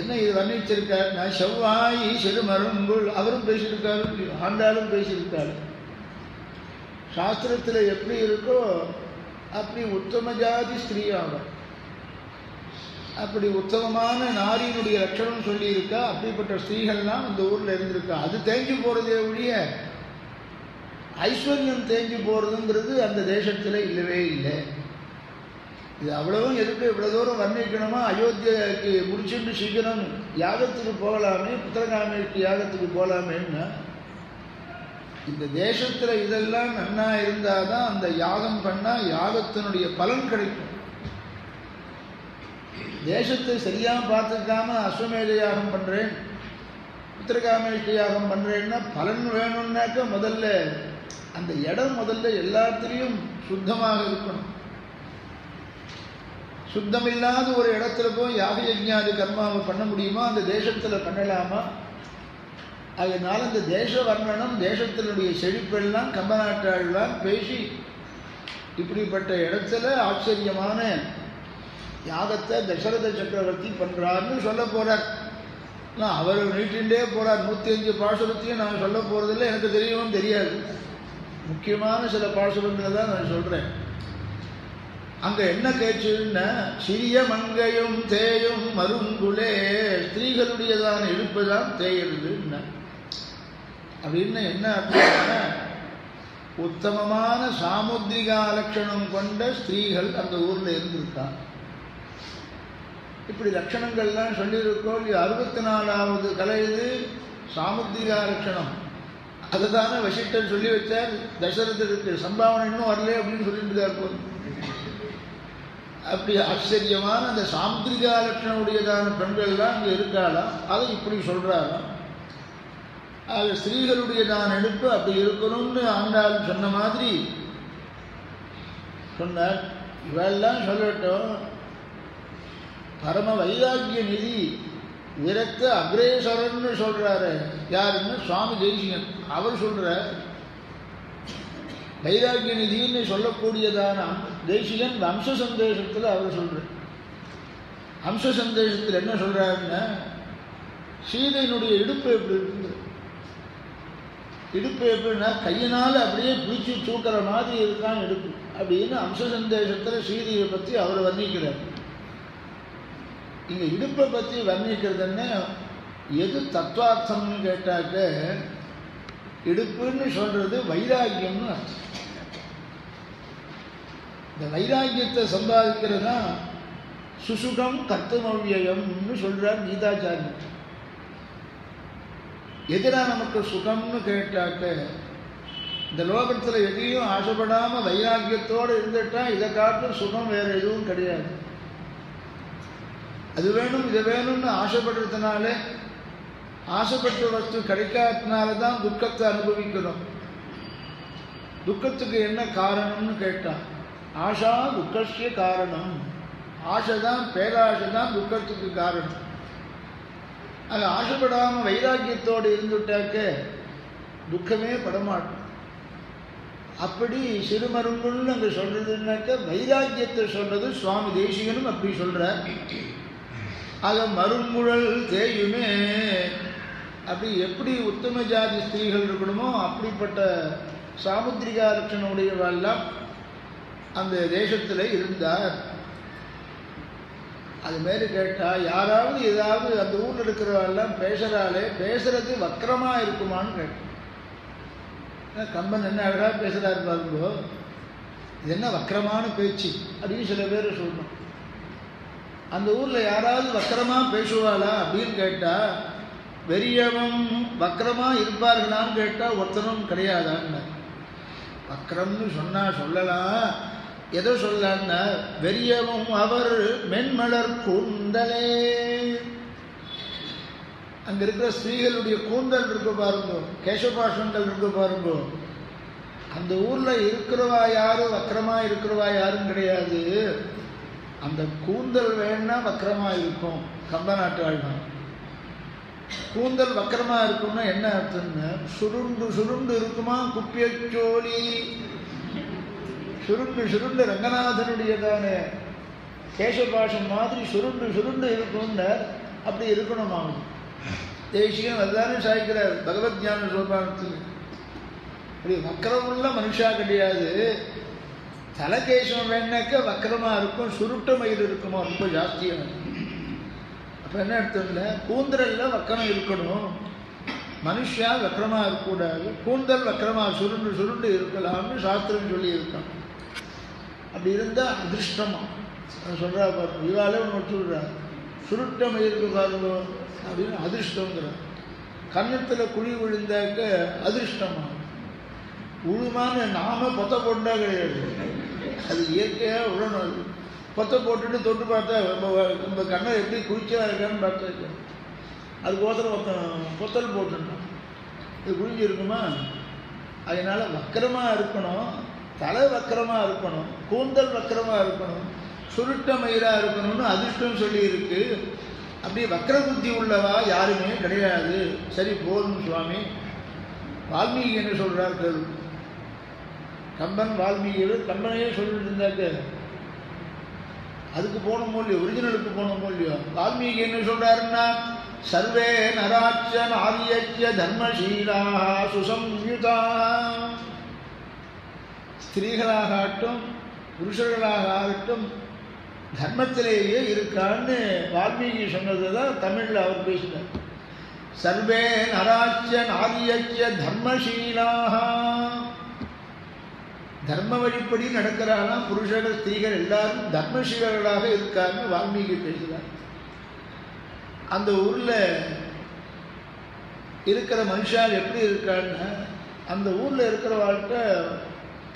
என்ன இது வர்ணிச்சிருக்காருன்னா, செவ்வாய் சிறுமருங்குள். அவரும் பேசியிருக்காரு, ஆண்டாலும் பேசியிருக்காரு. சாஸ்திரத்தில் எப்படி இருக்கோ அப்படி உத்தம ஜாதி ஸ்திரீ ஆகும். அப்படி உத்தமமான நாரியினுடைய லட்சணம் சொல்லியிருக்கா. அப்படிப்பட்ட ஸ்திரீகள்லாம் இந்த ஊரில் இருந்திருக்கா. அது தேஞ்சு போகிறதே ஒழிய ஐஸ்வர்யம் தேஞ்சு போகிறதுங்கிறது அந்த தேசத்தில் இல்லவே இல்லை. இது அவ்வளவும் எதுக்கு இவ்வளோ தூரம் வர்ணிக்கணுமா? அயோத்தியாவுக்கு முடிச்சுட்டு சீக்கிரம் யாகத்துக்கு போகலாமே, புத்திரகாமிக்கு யாகத்துக்கு போகலாமேன்னா, இந்த தேசத்தில் இதெல்லாம் நன்னா இருந்தால் தான் அந்த யாகம் பண்ணால் யாகத்தினுடைய பலன் கிடைக்கும். தேசத்தை சரியாக பார்த்துக்காம அஸ்வமேத யாகம் பண்ணுறேன், புத்திரகாமேஷ்டி யாகம் பண்ணுறேன்னா பலன் வேணும்னாக்க முதல்ல அந்த இடம் முதல்ல எல்லாத்துலேயும் சுத்தமாக இருக்கணும். சுத்தமில்லாத ஒரு இடத்துல போய் யாக யஜ்ஞாதி கர்மாவை பண்ண முடியுமா? அந்த தேசத்தில் பண்ணலாமா? அதனால் இந்த தேச வர்ணனம், தேசத்தினுடைய செழிப்பெல்லாம் கம்பநாட்டாழ்வான் பேசி இப்படிப்பட்ட இடத்துல ஆச்சரியமான யாகத்தை தசரத சக்கரவர்த்தி பண்ணுறாருன்னு சொல்ல போகிறார். நான் அவர் நீட்டின்றே போகிறார். 105 பாசுரத்தையும் நான் சொல்ல போகிறதில்ல, எனக்கு தெரியவும் தெரியாது. முக்கியமான சில பாசுரங்களை தான் நான் சொல்கிறேன். அங்கே என்ன கேட்சுன்னா, சிறிய மங்கையும் தேயும் மருங்குலே, ஸ்திரீகளுடையதான இடுப்பு தான் தேயிடுதுன்னா. அப்படின்னு என்ன அர்த்தம்னா, உத்தமமான சாமுத்திரிகா லட்சணம் கொண்ட ஸ்திரீகள் அந்த ஊரில் இருந்திருக்காங்க. இப்படி லட்சணங்கள்லாம் சொல்லியிருக்கோம். 64வது கலை இது சாமுத்திரிகா லட்சணம். அதுதானே வசிஷ்டர் சொல்லி வச்சார் தசரதருக்கு. சம்பாவனை இன்னும் வரல அப்படின்னு சொல்லிட்டு இருப்போம். அப்படி ஆச்சரியமான அந்த சாமுத்திரிகா லட்சணமுடையதான பெண்கள்லாம் அங்கே இருக்காளாம். அதை இப்படி சொல்கிறாராம். அது ஸ்திரீகளுடையதான எடுப்பு அப்படி இருக்கணும்னு ஆண்டாள் சொன்ன மாதிரி சொன்னார். இவெல்லாம் சொல்லட்டும், பரம வைராக்கிய நிதி விரக்த அக்ரேசரன்னு சொல்றாரு. யாருன்னு? சுவாமி தேசிகன். அவர் சொல்ற வைராக்கிய நிதின்னு சொல்லக்கூடியதான தேசிகன் அம்ச சந்தேசத்தில் அவர் சொல்ற. அம்ச சந்தேசத்தில் என்ன சொல்றாருன்னா, சீதையினுடைய இடுப்பு எப்படி இருக்குது, இடுப்பு எப்படின்னா கையினால் அப்படியே பிடிச்சி தூக்குற மாதிரி இருக்கான் இடுப்பு அப்படின்னு அம்ச சந்தேசத்தில் சீதையை பற்றி அவர் வர்ணிக்கிறார். இங்கே இடுப்பை பற்றி வர்ணிக்கிறதுன்னு எது தத்துவார்த்தம்னு கேட்டாக்க, இடுப்புன்னு சொல்றது வைராக்கியம்னு அர்த்தம். இந்த வைராக்கியத்தை சம்பாதிக்கிறது தான் சுசுகம் கர்த்தமவ்யயம்னு சொல்றார் கீதாச்சாரியர். எதிராக நமக்கு சுகம்னு கேட்டாக்க, இந்த லோகத்தில் எதையும் ஆசைப்படாமல் வைராக்கியத்தோடு இருந்துட்டா இதை காட்டும் சுகம் வேறு எதுவும் கிடையாது. அது வேணும் இதை வேணும்னு ஆசைப்படுறதுனால, ஆசைப்பட்ட வஸ்து கிடைக்காததுனால தான் துக்கத்தை அனுபவிக்கணும். துக்கத்துக்கு என்ன காரணம்னு கேட்டான், ஆஷா துக்கசிய காரணம். ஆசை தான், பேராசை தான் துக்கத்துக்கு காரணம். அது ஆசைப்படாமல் வைராக்கியத்தோடு இருந்துட்டாக்க துக்கமே படமாட்டோம். அப்படி சிறுமருங்குன்னு அங்கே சொல்றதுன்னாக்க வைராக்கியத்தை சொல்றது சுவாமி தேசிகனும் அப்படி சொல்றார். ஆக மருங்குழல் தேயுமே, அப்படி எப்படி உத்தம ஜாதி ஸ்திரீகள் இருக்கணுமோ அப்படிப்பட்ட சாமுத்திரிகா லட்சணமுடையவெல்லாம் அந்த தேசத்தில் இருந்தார். அது மாரி கேட்டால் யாராவது ஏதாவது அந்த ஊரில் இருக்கிறவெல்லாம் பேசுகிறாளே, பேசுறது வக்கரமாக இருக்குமான்னு கேட்டேன். கம்பன் என்ன அழகாக பேசுகிறாரு பாருங்கோ, இது என்ன வக்கரமான பேச்சு அப்படின்னு சில பேர் சொல்லணும். அந்த ஊரில் யாராவது வக்கரமாக பேசுவாளா அப்படின்னு கேட்டால், வெறியவும் வக்கரமாக இருப்பார்களான்னு கேட்டால் ஒருத்தனும் கிடையாதான்னு. வக்கரம்னு சொன்னால் சொல்லலாம், எதை சொல்லலான்னா, வெறியவும் அவர் மென்மலர் கூந்தலே. அங்கே இருக்கிற ஸ்திரீகளுடைய கூந்தல் இருக்கு பாருங்கோ, கேசபாஷங்கள் இருக்கு பாருங்கோ. அந்த ஊரில் இருக்கிறவா யாரும் வக்கரமாக இருக்கிறவா யாரும் கிடையாது. அந்த கூந்தல் வேணா வக்கரமாக இருக்கும். கம்பநாட்டு ஆழ்வான் கூந்தல் வக்கரமாக இருக்கும்னா என்ன அர்த்தம்னா, சுருண்டு சுருண்டு இருக்குமா குப்பியச்சோழி, சுருண்டு சுருண்டு ரங்கநாதனுடையதான கேசபாஷம் மாதிரி சுருண்டு சுருண்டு இருக்கும்னா அப்படி இருக்கணுமா. தேசியம் அதுதானே சாய்க்கிறார் பகவத் ஞான சோபானத்தில். அப்படி வக்கரமுள்ள மனுஷா கிடையாது. தலைகேசம் வேணாக்க வக்கரமாக இருக்கும், சுருட்ட மயில் இருக்குமா ரொம்ப ஜாஸ்தியாக. அப்போ என்ன அர்த்தம்ல, கூந்தலில் வக்கரம் இருக்கணும், மனுஷா வக்கரமாக இருக்கக்கூடாது. கூந்தல் வக்கரமாக சுருண்டு சுருண்டு இருக்கலாம்னு சாஸ்திரம் சொல்லி இருக்கான். அப்படி இருந்தால் அதிர்ஷ்டமா சொல்கிறா பாருங்க. இவாலே ஒன்று சொல்கிறா, சுருட்ட மயிருக்கு பாருங்க அப்படின்னு அதிர்ஷ்டங்கிறார். கன்னத்தில் குழி விழுந்தாக்க அதிர்ஷ்டமா. உழுமான நாம பொத்த போட்டா கிடையாது, அது இயற்கையாக விழணும். அது பொத்த போட்டுட்டு தொட்டு பார்த்தா நம்ம கண்ணை எப்படி குளிச்சா இருக்கான்னு பார்த்தா அதுக்கோசரம் பொத்தல் போட்டுட்டோம், இது குளிஞ்சு இருக்குமா. அதனால வக்கரமாக இருக்கணும், தலை வக்கரமாக இருக்கணும், கூந்தல் வக்கரமாக இருக்கணும், சுருட்ட மயிலாக இருக்கணும்னு அதிர்ஷ்டம் சொல்லி இருக்கு. அப்படி வக்கர புத்தி உள்ளவா யாருமே கிடையாது. சரி போதும் சுவாமி. வால்மீகி என்ன சொல்றார் கேள்வி. கம்பன் வால்மீகிகள் கம்பனையே சொல்லிட்டு இருந்தாக்க அதுக்கு போகணுமோ இல்லையோ, ஒரிஜினலுக்கு போகணுமோ இல்லையோ. வால்மீகி என்ன சொல்றாருன்னா, சர்வே நராச்ச நாரியச்ச தர்மசீலாः சுசம்யுதாः. ஸ்திரீகளாகட்டும் புருஷர்களாகட்டும் தர்மத்திலேயே இருக்கான்னு வால்மீகி சொன்னது தான் தமிழில் அவர் பேசினார். சர்வே நராச்ச நாரியச்ச தர்மசீலாः, தர்ம வழிப்படி நடக்கிறாராம் புருஷர்கள் ஸ்திரீகள் எல்லாரும் தர்மசீலர்களாக இருக்காருன்னு வால்மீகி பேசுகிறார். அந்த ஊரில் இருக்கிற மனுஷால் எப்படி இருக்கான்னு, அந்த ஊரில் இருக்கிற வாழ்க்கை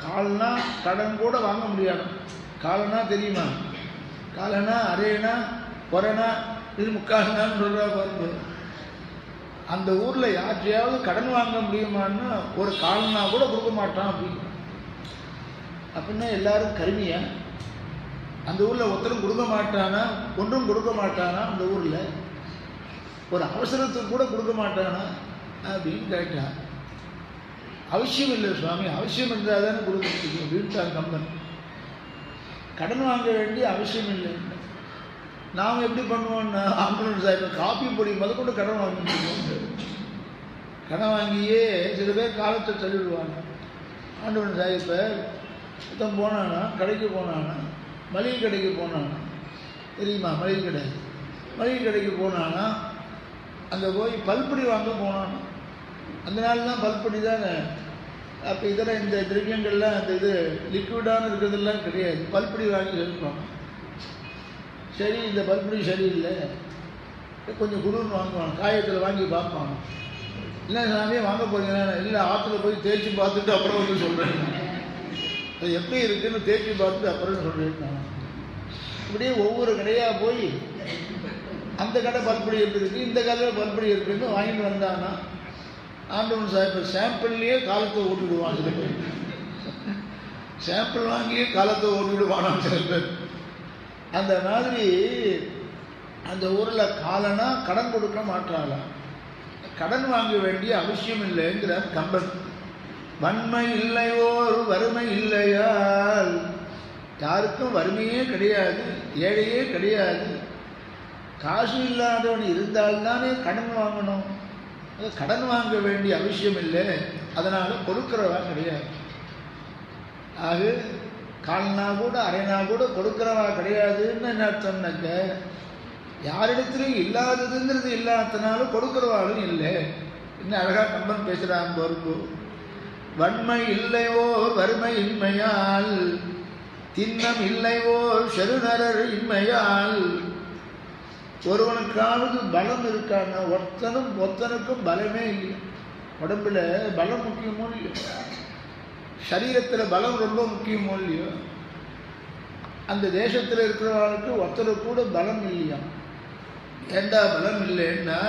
கால்னா கடன் கூட வாங்க முடியாது. காலனா தெரியுமா? காலனா அரையனா பொறனா இது முக்கால்னான்னு சொல்கிறா பாருங்க. அந்த ஊரில் யார்ட்டையாவது கடன் வாங்க முடியுமான்னா ஒரு காலனா கூட கொடுக்க மாட்டான் அப்படின்னு. அப்படின்னா எல்லாரும் கருமியா? அந்த ஊரில் ஒருத்தரும் கொடுக்க மாட்டானா, ஒன்றும் கொடுக்க மாட்டானா? அந்த ஊரில் ஒரு அவசரத்துக்கு கூட கொடுக்க மாட்டானா அப்படின்னு கேட்டா, அவசியம் இல்லை சுவாமி, அவசியம் இருந்தால் தானே கொடுக்க முடியும் அப்படின்ட்டாங்க கம்பன். கடன் வாங்க வேண்டிய அவசியம் இல்லை. நாம் எப்படி பண்ணுவோம்னா ஆம்புலன்ஸ் சாஹிப் காப்பி பொடி முதற்கொண்டு கடன் வாங்க முடியும். கடன் வாங்கியே சில பேர் காலத்தை தள்ளிவிடுவாங்க. ஆண்டவன் சாஹிப்பை சுத்தம் போனானா, கடைக்கு போனானா, மளிகை கடைக்கு போனானா, தெரியுமா மளிகை கடை, மளிகை கடைக்கு போனானா அங்கே போய் பல்பொடி வாங்க போனானா, அந்த நாள் தான் பல்பொடி தானே. அப்போ இதெல்லாம் இந்த திரவியங்கள்லாம் அந்த இது லிக்விடான இருக்கிறதெல்லாம் கிடையாது. பல்பொடி வாங்கி எடுப்பாங்க. சரி இந்த பல்பொடி சரியில்லை, கொஞ்சம் குடுன்னு வாங்குவாங்க. காயத்தில் வாங்கி பார்ப்பாங்க. இல்லை சாமியே வாங்க போறீங்களா? இல்லை ஆற்றுல போய் தேய்ச்சி பார்த்துட்டு அப்புறம் வந்து சொல்கிறேன். அது எப்படி இருக்குன்னு தேய்ச்சி பார்த்துட்டு அப்புறம் சொல்லியிருக்காங்க. இப்படியே ஒவ்வொரு கடையாக போய் அந்த கடை பல்பொடி எப்படி இருக்குது, இந்த கடையில் பல்பொடி இருக்குன்னு வாங்கிட்டு வந்தாங்கன்னா ஆண்டவன் சாஹிப் சாம்பிள்லேயே காலத்தை ஓட்டிவிடுவான். சில பேர் சாம்பிள் வாங்கியே காலத்தை ஓட்டிவிடுவானான் சில பேர். அந்த மாதிரி அந்த ஊரில் காலனா கடன் கொடுக்க மாட்டாளாம். கடன் வாங்க வேண்டிய அவசியம் இல்லைங்கிறார் கம்பன். வன்மை இல்லையோர் வறுமை இல்லையால், யாருக்கும் வறுமையே கிடையாது, ஏழையே கிடையாது. காசு இல்லாதவன் இருந்தால்தானே கடன் வாங்கணும். கடன் வாங்க வேண்டிய அவசியம் இல்லை, அதனால் கொடுக்கிறவா கிடையாது. ஆக கால்னா கூட அரைனா கூட கொடுக்கிறவா கிடையாதுன்னு என்ன அர்த்தம்னாக்க, யாரிடத்துலையும் இல்லாததுங்கிறது இல்லாதனாலும் கொடுக்கிறவாளும் இல்லை. இன்னும் அழகாக கம்பன் பேசுகிறான் பொறுப்பு. வன்மை இல்லையோர் வறுமை இன்மையால், திண்ணம் இல்லையோர் செருநரர் இன்மையால். ஒருவனுக்காவது பலம் இருக்கான்னா ஒருத்தனுக்கும் பலமே இல்லை. உடம்புல பலம் முக்கியமோ இல்லையோ, சரீரத்தில் பலம் ரொம்ப முக்கியமோ இல்லையோ, அந்த தேசத்தில் இருக்கிறவர்களுக்கு ஒருத்தருக்கு கூட பலம் இல்லையா. ஏண்டா பலம் இல்லைன்னா,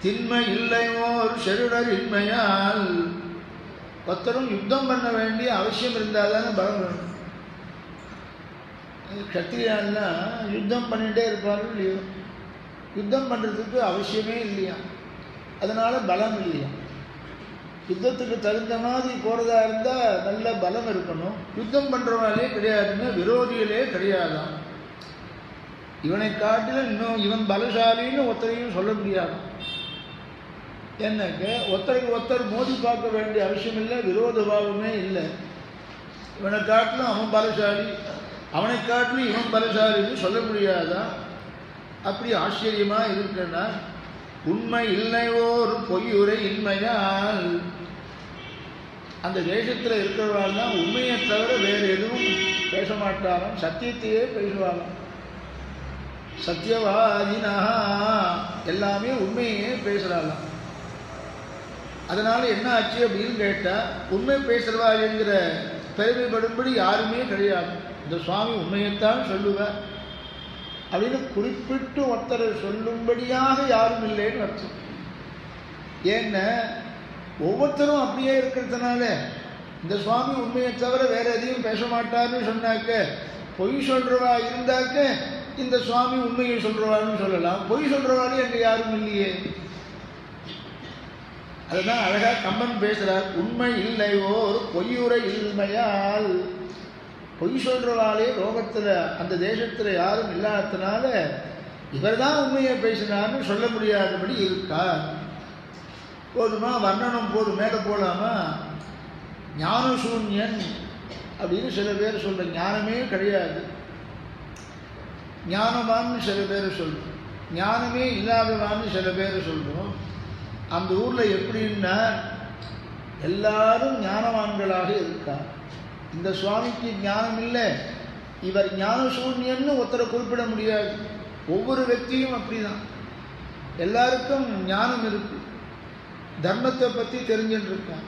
திண்மை இல்லையோர் செருடர் இன்மையால். ஒருத்தரும் யுத்தம் பண்ண வேண்டிய அவசியம் இருந்தால் தானே பலம் வேணும். கத்திரியான்னா யுத்தம் பண்ணிகிட்டே இருப்பார்கள் இல்லையோ, யுத்தம் பண்ணுறதுக்கு அவசியமே இல்லையா, அதனால் பலம் இல்லையா. யுத்தத்துக்கு தகுந்த மாதிரி போகிறதா இருந்தால் நல்ல பலம் இருக்கணும். யுத்தம் பண்ணுறவாளே கிடையாதுன்னு, விரோதிகளே கிடையாதான். இவனை காட்டிலும் இன்னும் இவன் பலசாலின்னு ஒருத்தரையும் சொல்ல முடியாது. என்னக்க ஒருத்தருக்கு ஒருத்தர் மோதி பார்க்க வேண்டிய அவசியம் இல்லை, விரோத பாவமே இல்லை. இவனை காட்டிலும் அவன் பலசாலி, அவனை காட்டிலும் இவன் பலசாலின்னு சொல்ல முடியாதா. அப்படி ஆச்சரியமாக இருக்குன்னா, உண்மை இல்லையோர் பொய்யுரை இன்மையால். அந்த தேசத்தில் இருக்கிறவர்கள் தான் உண்மையை தவிர வேறு எதுவும் பேச மாட்டாராம், சத்தியத்தையே பேசுவாங்க. சத்தியவாதினா எல்லாமே உண்மையே பேசுகிறாங்க. அதனால் என்ன ஆச்சு அப்படின்னு கேட்டால், உண்மை பேசுகிறவாங்கிற பெருமைப்படும்படி யாருமே கிடையாது. இந்த சுவாமி உண்மையைத்தான் சொல்லுவார் அப்படின்னு குறிப்பிட்டு ஒருத்தரை சொல்லும்படியாக யாரும் இல்லைன்னு அர்த்தம். ஏன்னா ஒவ்வொருத்தரும் அப்படியே இருக்கிறதுனால, இந்த சுவாமி உண்மையை தவிர வேற எதையும் பேச மாட்டார்னு சொன்னாக்க, பொய் சொல்றவா இருந்தாக்க இந்த சுவாமி உண்மையை சொல்றவான்னு சொல்லலாம். பொய் சொல்றவாலே அங்கே யாரும் இல்லையே. அதுதான் அழகா கம்பன் பேசுறார். உண்மை இல்லையோ ஒரு பொய்யுரை இல்மையால். பொய் சொல்றவாளே லோகத்தில் அந்த தேசத்தில் யாரும் இல்லாததுனால இவர் தான் உண்மையை பேசினார்னு சொல்ல முடியாதபடி இருக்கார். போதுமா? வர்ணனம் போதும், மேலே போகலாமா? ஞானசூன்யன் அப்படின்னு சில பேர் சொல்ற, ஞானமே கிடையாது. ஞானவான்னு சில பேர் சொல்றோம், ஞானமே இல்லாதவான்னு சில பேர் சொல்றோம். அந்த ஊரில் எப்படின்னா எல்லாரும் ஞானவான்களாக இருக்கார். இந்த சுவாமிக்கு ஞானம் இல்லை, இவர் ஞானசூன்யன்னு ஒருத்தரை குறிப்பிட முடியாது. ஒவ்வொரு వ్యక్తిயும் அப்படிதான். எல்லாருக்கும் ஞானம் இருக்கு, தர்மத்தை பற்றி தெரிஞ்சுட்டு இருக்கான்,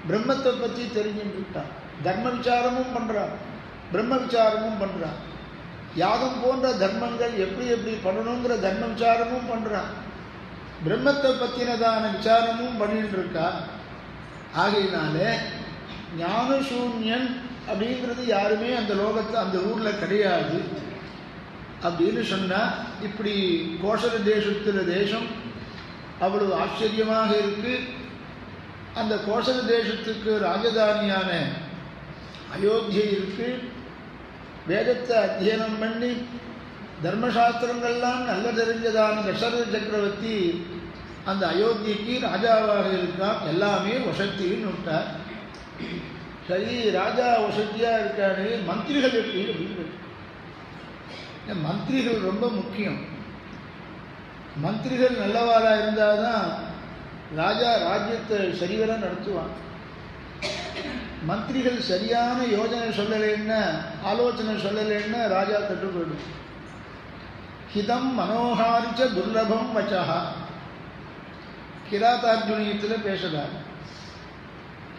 பிரம்மத்தை பற்றி தெரிஞ்சுட்டு இருக்கான், தர்ம விசாரமும் பண்ணுறான், பிரம்ம விசாரமும் பண்ணுறான், யாகம் போன்ற தர்மங்கள் எப்படி எப்படி பண்ணணுங்கிற தர்ம விசாரமும் பண்ணுறான், பிரம்மத்தை பற்றினதான விசாரமும் பண்ணிட்டு இருக்கா. ஆகையினால ஞானசூன்யன் அப்படிங்கிறது யாருமே அந்த லோகத்தை அந்த ஊரில் கிடையாது அப்படின்னு சொன்னால், இப்படி கோசல தேசத்தில் தேசம் அவ்வளவு ஆச்சரியமாக இருக்கு. அந்த கோசல தேசத்துக்கு ராஜதானியான அயோத்தியை இருக்கு. வேதத்தை அத்தியனம் பண்ணி தர்மசாஸ்திரங்கள்லாம் நல்ல தெரிஞ்சதான தசரத சக்கரவர்த்தி அந்த அயோத்தியக்கு ராஜாவாக இருக்கான். எல்லாமே வசத்தின்னு விட்டார். சரி, ராஜா வசதியாக இருக்காரு, மந்திரிகள் எப்படி அப்படின்னு. மந்திரிகள் ரொம்ப முக்கியம். மந்திரிகள் நல்லவாராக இருந்தால் தான் ராஜா ராஜ்யத்தை சரிவர நடத்துவான். மந்திரிகள் சரியான யோஜனை சொல்லலைன்னா, ஆலோசனை சொல்லலைன்னா ராஜா கட்டு போயிடும். ஹிதம் மனோஹாரிச்ச துர்லபம் வச்சா கிராத்தார்ஜுனியத்தில் பேசுகிறார்.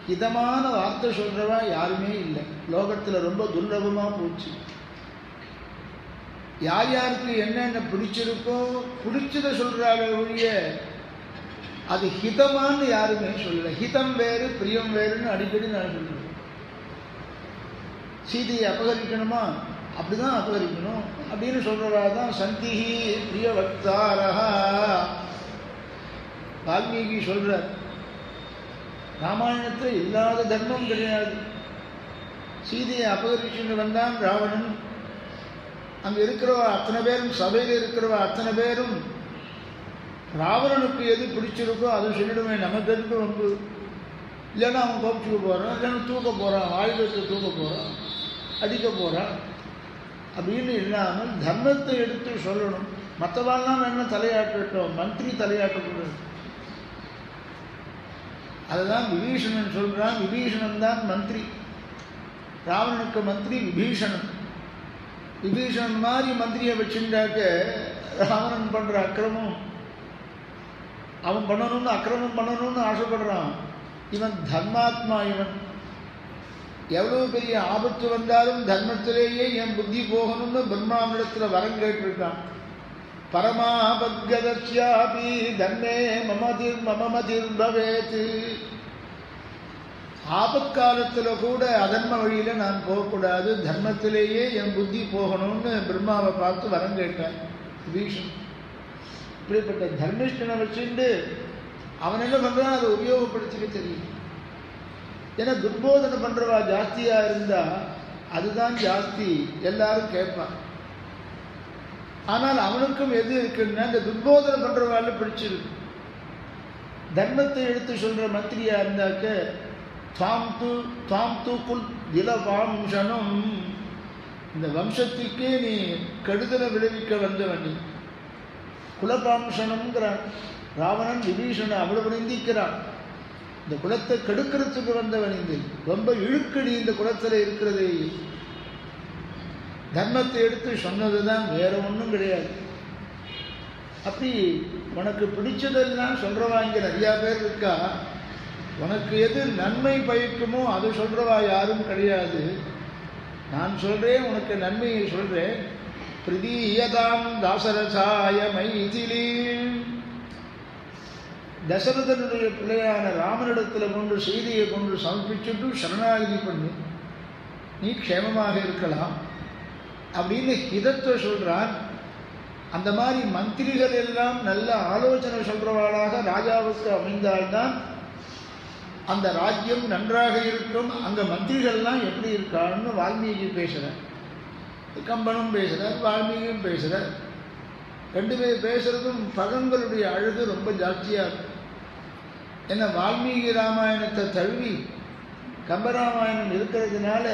ஹிதமான வார்த்தை சொல்கிறவா யாருமே இல்லை, லோகத்தில் ரொம்ப துர்லபமாக போச்சு. யார் யாருக்கு என்னென்ன பிடிச்சிருக்கோ பிடிச்சதை சொல்கிறாங்க ஒழிய அது ஹிதமானு யாருமே சொல்லலை. ஹிதம் வேறு பிரியம் வேறுன்னு அடிக்கடி நான் சொல்லுவேன். சீதையை அபகரிக்கணுமா, அப்படிதான் அபகரிக்கணும் அப்படின்னு சொல்கிறவா தான் சந்திஹி பிரிய வக்தாரஹா. வால்மீகி சொல்கிறார், ராமாயணத்தில் இல்லாத தர்மம் கிடையாது. சீதையை அபகரிச்சுன்னு வந்தான் ராவணன். அங்கே இருக்கிறவா அத்தனை பேரும், சபையில் இருக்கிறவா அத்தனை பேரும் ராவணனுக்கு எது பிடிச்சிருக்கோ அதை சொல்லிடுமே, நமக்கு எதுக்கு ரொம்ப. இல்லைன்னா அவன் கோபிச்சுக்க போகிறான், இல்லைன்னா தூக்க போகிறான், ஆயுதத்தை தூக்க போகிறான், அடிக்க போகிறான் அப்படின்னு இல்லாமல் தர்மத்தை எடுத்து சொல்லணும். மற்றவாள்லாம் என்ன தலையாட்டட்டும், மந்திரி தலையாட்டக்கூடாது. அதுதான் விபீஷணன் சொல்கிறான். விபீஷணன் தான் மந்திரி. ராவணனுக்கு மந்திரி விபீஷணன். விபீஷணன் மாதிரி மந்திரியை வச்சுட்டாக்க ராவணன் பண்ணுற அக்கிரமம், அவன் பண்ணணும்னு அக்கிரமம் பண்ணணும்னு ஆசைப்படுறான். இவன் தர்மாத்மா. இவன் எவ்வளவு பெரிய ஆபத்து வந்தாலும் தர்மத்திலேயே என் புத்தி போகணும்னு பிரம்மாவிடத்தில் வரம் கேட்டிருக்கான். பரமாபத்கதஸ்யாபி தர்மே மமதிர் பவேத். ஆபத்காலத்தில் கூட அதர்ம வழியில் நான் போகக்கூடாது, தர்மத்திலேயே என் புத்தி போகணும்னு பிரம்மாவை பார்த்து வரம் கேட்டான் விபீஷன். இப்படிப்பட்ட தர்மிஷ்டனை வச்சுட்டு அவன் என்ன பண்ணுறான், அதை உபயோகப்படுத்திக்க தெரியும். ஏன்னா துர்போதனை பண்ணுறவா ஜாஸ்தியாக இருந்தால் அதுதான் ஜாஸ்தி, எல்லாரும் கேட்பான். ஆனால் அவனுக்கும் எது இருக்குன்னா இந்த துர்போதனை பண்ணுறவாள் பிடிச்சிருக்கு. தர்மத்தை எடுத்து சொல்கிற மந்திரியாக இருந்தாக்க தாம் தூ குல் திலவாம்சனம், இந்த வம்சத்துக்கே நீ கெடுதலை விளைவிக்க வந்தவன் நீ. குலபாம்சனம்ங்கிறான் ராவணன். விபீஷணனை அவ்வளவு நிந்திக்கிறான். இந்த குலத்தை கெடுக்கிறதுக்கு வந்தவன். இந்த ரொம்ப இழுக்கடி இந்த குலத்தில் இருக்கிறதே. தர்மத்தை எடுத்து சொன்னது தான், வேற ஒன்றும் கிடையாது. அப்படி உனக்கு பிடிச்சதெல்லாம் சொல்கிறவா இங்கே நிறையா பேர் இருக்கா. உனக்கு எது நன்மை பயக்குமோ அது சொல்கிறவா யாரும் கிடையாது. நான் சொல்கிறேன், உனக்கு நன்மையை சொல்கிறேன். பிரதீயதாம் தாசரசாய மைதிலி. தசரதனுடைய பிள்ளையான ராமனிடத்தில் கொண்டு செய்தியை கொண்டு சமர்ப்பிச்சுட்டு சரணாகதி பண்ணி நீ க்ஷேமமாக இருக்கலாம் அப்படின்னு ஹிதத்தை சொல்கிறான். அந்த மாதிரி மந்திரிகள் எல்லாம் நல்ல ஆலோசனை சொல்கிறவாளாக ராஜாவுக்கு அமைந்தால்தான் அந்த ராஜ்யம் நன்றாக இருக்கும். அங்கே மந்திரிகள்லாம் எப்படி இருக்கான்னு வால்மீகி பேசுகிறார், கம்பனும் பேசுகிறார், வால்மீகியும் பேசுகிறார். ரெண்டு பேர் பேசுறதும் பதங்களுடைய அழகு ரொம்ப ஜாஸ்தியாக இருக்கும். ஏன்னா வால்மீகி ராமாயணத்தை தழுவி கம்பராமாயணம் இருக்கிறதுனால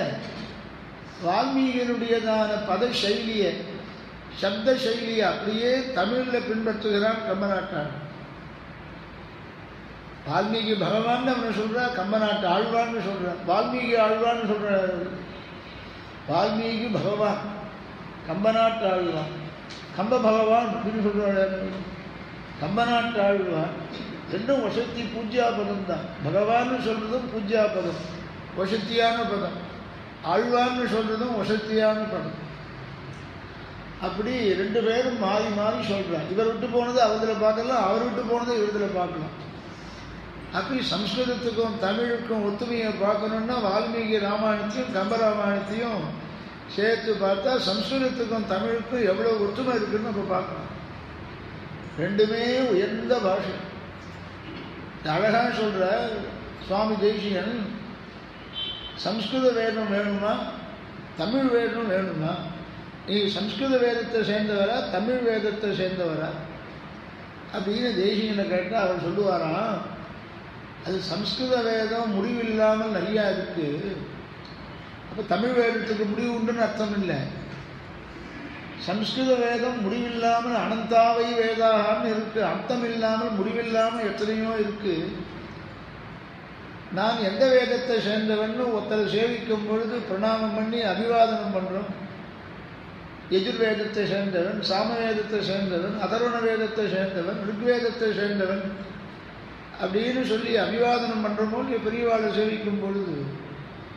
வால்மீகியினுடையதான பத சைலியை, சப்த சைலியை அப்படியே தமிழில் பின்பற்றுகிறான் கம்பநாட்டான். வால்மீகி பகவான் அவனை சொல்றா, கம்பநாட்டு ஆழ்வான்னு சொல்றான். வால்மீகி ஆழ்வான்னு சொல்றார். வால்மீகி பகவான், கம்பநாட்டு ஆழ்வான். கம்ப பகவான் அப்படின்னு சொல்றாரு. கம்பநாட்டு ஆழ்வான் ரெண்டும் வசத்தி பூஜ்யா பதம் தான். பகவான்னு சொல்றதும் பூஜ்யா பதம், வசத்தியான பதம். ஆழ்வான்னு சொல்றதும் வசத்தியான பதம். அப்படி ரெண்டு பேரும் மாறி மாறி சொல்றான். இவர் விட்டு போனது அவர்களை பார்க்கலாம், அவர் விட்டு போனதை இவர்களை பார்க்கலாம். அப்படி சம்ஸ்கிருதத்துக்கும் தமிழுக்கும் ஒத்துமையை பார்க்கணுன்னா வால்மீகி ராமாயணத்தையும் கம்பராமாயணத்தையும் சேர்த்து பார்த்தா சம்ஸ்கிருதத்துக்கும் தமிழுக்கும் எவ்வளோ ஒற்றுமை இருக்குன்னு நம்ம பார்க்கணும். ரெண்டுமே உயர்ந்த பாஷை. அழகாக சொல்ற சுவாமி தேசிகன், சம்ஸ்கிருத வேதம் வேணுமா தமிழ் வேதம் வேணுமா? நீ சம்ஸ்கிருத வேதத்தை சேர்ந்தவரா தமிழ் வேதத்தை சேர்ந்தவரா அப்படின்னு தேசிகனை கேட்டால் அவர் சொல்லுவாராம், அது சம்ஸ்கிருத வேதம் முடிவில்லாமல் நிறையா இருக்கு, அப்போ தமிழ் வேதத்துக்கு முடிவு உண்டுன்னு அர்த்தம் இல்லை. சம்ஸ்கிருத வேதம் முடிவில்லாமல் அனந்தாவை வேதாகான்னு இருக்கு, அர்த்தம் இல்லாமல் முடிவில்லாமல் எத்தனையோ இருக்கு. நான் எந்த வேதத்தை சேர்ந்தவன்னு ஒருத்தரை சேவிக்கும் பொழுது பிரணாமம் பண்ணி அபிவாதனம் பண்ணுறோம். எஜுர்வேதத்தை சேர்ந்தவன், சாமவேதத்தை சேர்ந்தவன், அதர்வண வேதத்தை சேர்ந்தவன், ருக்வேதத்தை சேர்ந்தவன் அப்படின்னு சொல்லி அபிவாதனம் பண்ணுறோமோ பெரியவாளை சேவிக்கும் பொழுது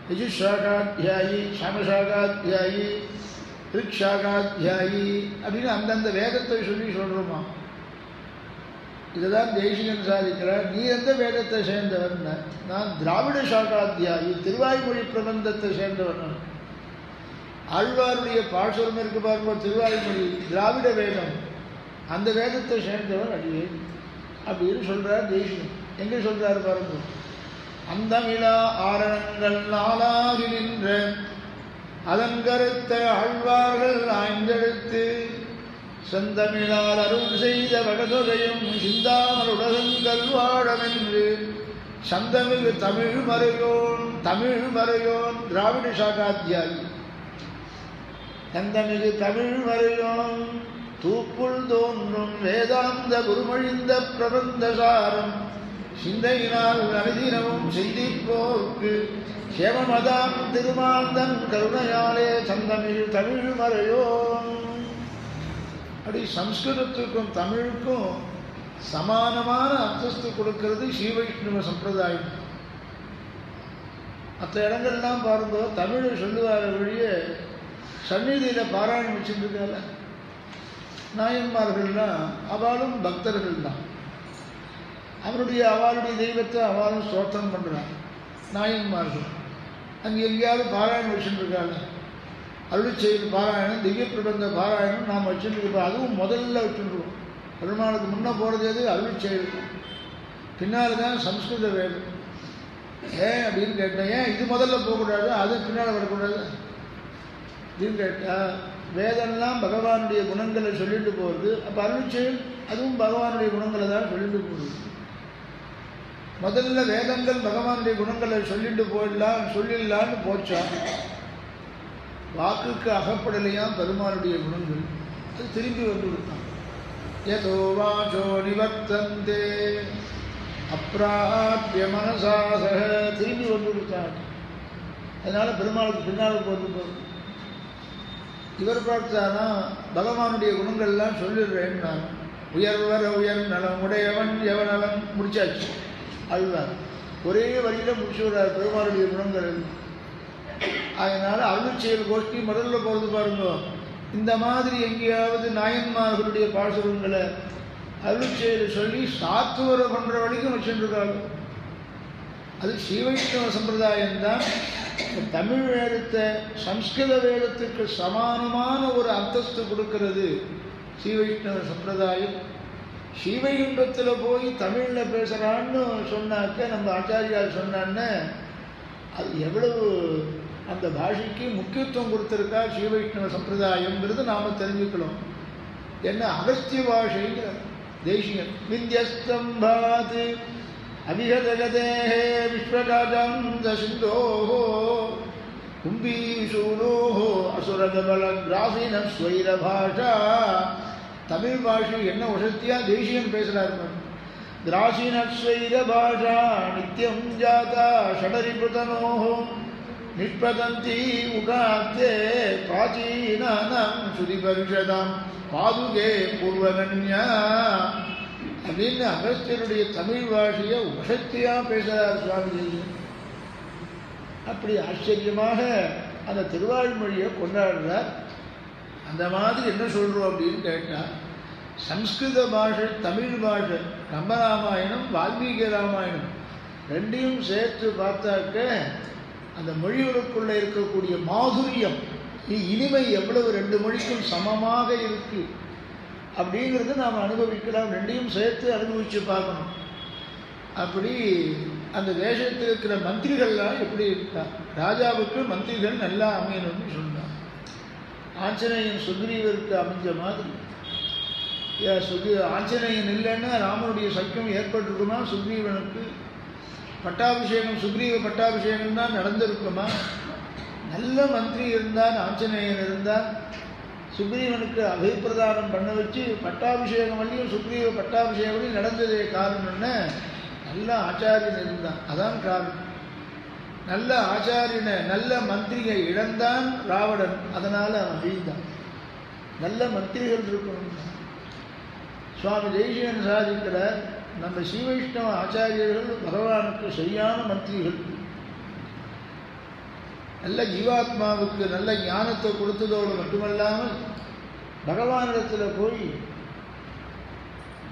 யஜுஷாகாத்தியாயி, சாமசாகாத்தியாயி, ரிக்ஷாகாத்தியாயி அப்படின்னு அந்தந்த வேதத்தை சொல்லி சொல்கிறோமா. இதுதான் தேசிகன் சாதிக்கிறார். நீ எந்த வேதத்தை சேர்ந்தவன்? நான் திராவிட சாகாத்தியாயி, திருவாய்மொழி பிரபந்தத்தை சேர்ந்தவன். ஆழ்வாருடைய பாசுரம் இருக்கு பாருங்க, திருவாய்மொழி திராவிட வேதம், அந்த வேதத்தை சேர்ந்தவன் அடியே அப்படின்னு சொல்றார் தேசிகன். எங்கே சொல்றாரு பாருங்க, அந்தமிழா ஆரணங்கள் நாளாகி நின்ற அதங்கருத்த ஆழ்வார்கள் ஆய்ந்தெடுத்து செந்தமிழால் அருள் செய்த வடதொகையும் சிந்தாமருடகங்கள் வாழமென்று சந்தமிகு தமிழ் மறையோன், தமிழ் மறையோன் திராவிட சாகாத்தியாயி, சந்தமிகு தமிழ் மறையோன் தூப்புள் தோன்றும் வேதாந்த குருமொழிந்த பிரபந்தசாரம் சிந்தையினால் அனுதினமும் செய்திப்போர்க்கு சேமமதாம் திருமாந்தன் கருணையாலே சந்தமிழ் தமிழ் மறையோன். அப்படி சம்ஸ்கிருதத்துக்கும் தமிழுக்கும் சமானமான அந்தஸ்து கொடுக்கிறது ஸ்ரீ வைஷ்ணவ சம்பிரதாயம். மற்ற இடங்கள்லாம் பாருங்க, தமிழை சொல்லுவார வழிய சந்நிதியில் பாராயணம் வச்சுருக்கால நாயன்மார்கள்லாம் அவளும் பக்தர்கள் தான். அவளுடைய தெய்வத்தை அவளும் ஸ்தோத்திரம் பண்ணுறாங்க நாயன்மார்கள். அங்கே எங்கேயாவது பாராயணம் வச்சுருக்காங்க, அருள் செய்து பாராயணம், திவ்ய பிரபந்த பாராயணம் நாம் வச்சுருக்கோம். அதுவும் முதல்ல வச்சுருக்கோம். பெருமாளுக்கு முன்னே போகிறது எது? அருள் செய்து. பின்னால் தான் சம்ஸ்கிருத வேதம். ஏன் அப்படின்னு கேட்டேன். ஏன் இது முதல்ல போகக்கூடாது, அது பின்னால் வரக்கூடாது அப்படின்னு கேட்டால், வேதம்லாம் பகவானுடைய குணங்களை சொல்லிட்டு போகிறது. அப்போ அருள் செயல் அதுவும் பகவானுடைய குணங்களை தான் சொல்லிட்டு போகுது. முதல்ல வேதங்கள் பகவானுடைய குணங்களை சொல்லிட்டு சொல்லிடலான்னு போச்சா, வாக்குக்கு அகப்படலையா பெருமாளுடைய குணங்கள், அது திரும்பி வந்து விட்டான். ஏதோ வாசோ நிவர்த்தந்தே அப்ராப்ய மனசாசக திரும்பி வந்து விட்டான். அதனால பெருமாளுக்கு பின்னாலுக்கு வந்து போகுது. இவர் பார்த்தானா பகவானுடைய குணங்கள்லாம் சொல்லிடுறேன்னா, உயர்வர உயர் நலம் உடையவன் எவனவன் முடிச்சாச்சு. அழுவார் ஒரே வழியில் முடிச்சு விடுறார் பெருமாளுடைய குணங்கள். அதனால அருள் செயல் கோஷ்டி முதல்ல போகிறது பாருங்க. இந்த மாதிரி எங்கேயாவது நாயன்மார்களுடைய பாசுரங்களை அருள் செயல் சொல்லி சாத்துவரை பண்ணுற வரைக்கும் வச்சுருக்காங்க. அது ஸ்ரீ வைஷ்ணவ சம்பிரதாயம்தான். தமிழ் வேதத்தை சம்ஸ்கிருத வேதத்துக்கு சமானமான ஒரு அந்தஸ்து கொடுக்கிறது ஸ்ரீ வைஷ்ணவ சம்பிரதாயம். ஸ்ரீவைகுண்டத்தில் போய் தமிழில் பேசுகிறான்னு சொன்னாக்க, நம்ம ஆச்சாரியார் சொன்னான்னு, அது எவ்வளவு அந்த பாஷைக்கு முக்கியத்துவம் கொடுத்துருக்கா ஸ்ரீ வைஷ்ணவ சம்பிரதாயங்கிறது நாம் தெரிஞ்சுக்கலாம். என்ன அகஸ்திய பாஷைங்கிற தேசிகன். விந்தியஸ்தம்பாத் அபிகதகதேஹே விஸ்வகாஜாந்த சிந்தோஹோ கும்பீசூனோஹோ அசுரதபல கிராசின ஸ்வைர பாஷா. தமிழ் பாஷை என்ன வசத்தியா தேசிகன் பேசுறாரு. கிராசின ஸ்வைர பாஷா நித்யம் ஜாதா ஷடரிபுதனோஹோ நிஷ்பதந்தி உகாத்தே பிராச்சீனானாம் ஸ்ருதி பரிஷதாம் பாதுகே பூர்வகன்யா அப்படின்னு அகஸ்தியருடைய தமிழ் பாஷையை வசத்தியா பேசுகிறார் சுவாமிஜி. அப்படி ஆச்சரியமாக அந்த திருவாழ்மொழியை கொண்டாடுறார். அந்த மாதிரி என்ன சொல்கிறோம் அப்படின்னு கேட்டால், சம்ஸ்கிருத பாஷை தமிழ் பாஷை கம்பராமாயணம் வால்மீகி ராமாயணம் ரெண்டையும் சேர்த்து பார்த்தாக்க அந்த மொழிகளுக்குள்ளே இருக்கக்கூடிய மாதுரியம் இனிமை எவ்வளவு ரெண்டு மொழிக்கும் சமமாக இருக்கு அப்படிங்கிறது நாம் அனுபவிக்கலாம். ரெண்டையும் சேர்த்து அனுபவித்து பார்க்கணும். அப்படி அந்த தேசத்தில் இருக்கிற மந்திரிகள்லாம் எப்படி இருக்கா, ராஜாவுக்கு மந்திரிகள் நல்லா அமையணும்னு சொன்னார். ஆஞ்சநேயன் சுக்ரீவருக்கு அமைஞ்ச மாதிரி. ஆஞ்சநேயன் இல்லைன்னா ராமனுடைய சக்கியம் ஏற்பட்டிருக்குமா? சுக்ரீவனுக்கு பட்டாபிஷேகம், சுக்ரீவ பட்டாபிஷேகம் தான் நடந்திருக்குமா? நல்ல மந்திரி இருந்தால், ஆஞ்சநேயன் இருந்தால் சுக்ரீவனுக்கு அபிப்பிரதானம் பண்ண வச்சு பட்டாபிஷேகம் வழியும் சுக்ரீவ பட்டாபிஷேகம் நடந்ததே காரணம்னு நல்ல ஆச்சாரியன் இருந்தான். அதான் காரணம். நல்ல ஆச்சாரியனை நல்ல மந்திரிகை இழந்தான் ராவணன். அதனால் அவன் வீழ்ந்தான். நல்ல மந்திரிகள் இருக்கணும். சுவாமி தேசிகன் சாதிக்கிறார், நம்ம ஸ்ரீவைஷ்ணவ ஆச்சாரியர்கள் பகவானுக்கு சரியான மந்திரிகள். நல்ல ஜீவாத்மாவுக்கு நல்ல ஞானத்தை கொடுத்ததோடு மட்டுமல்லாமல் பகவானிடத்தில்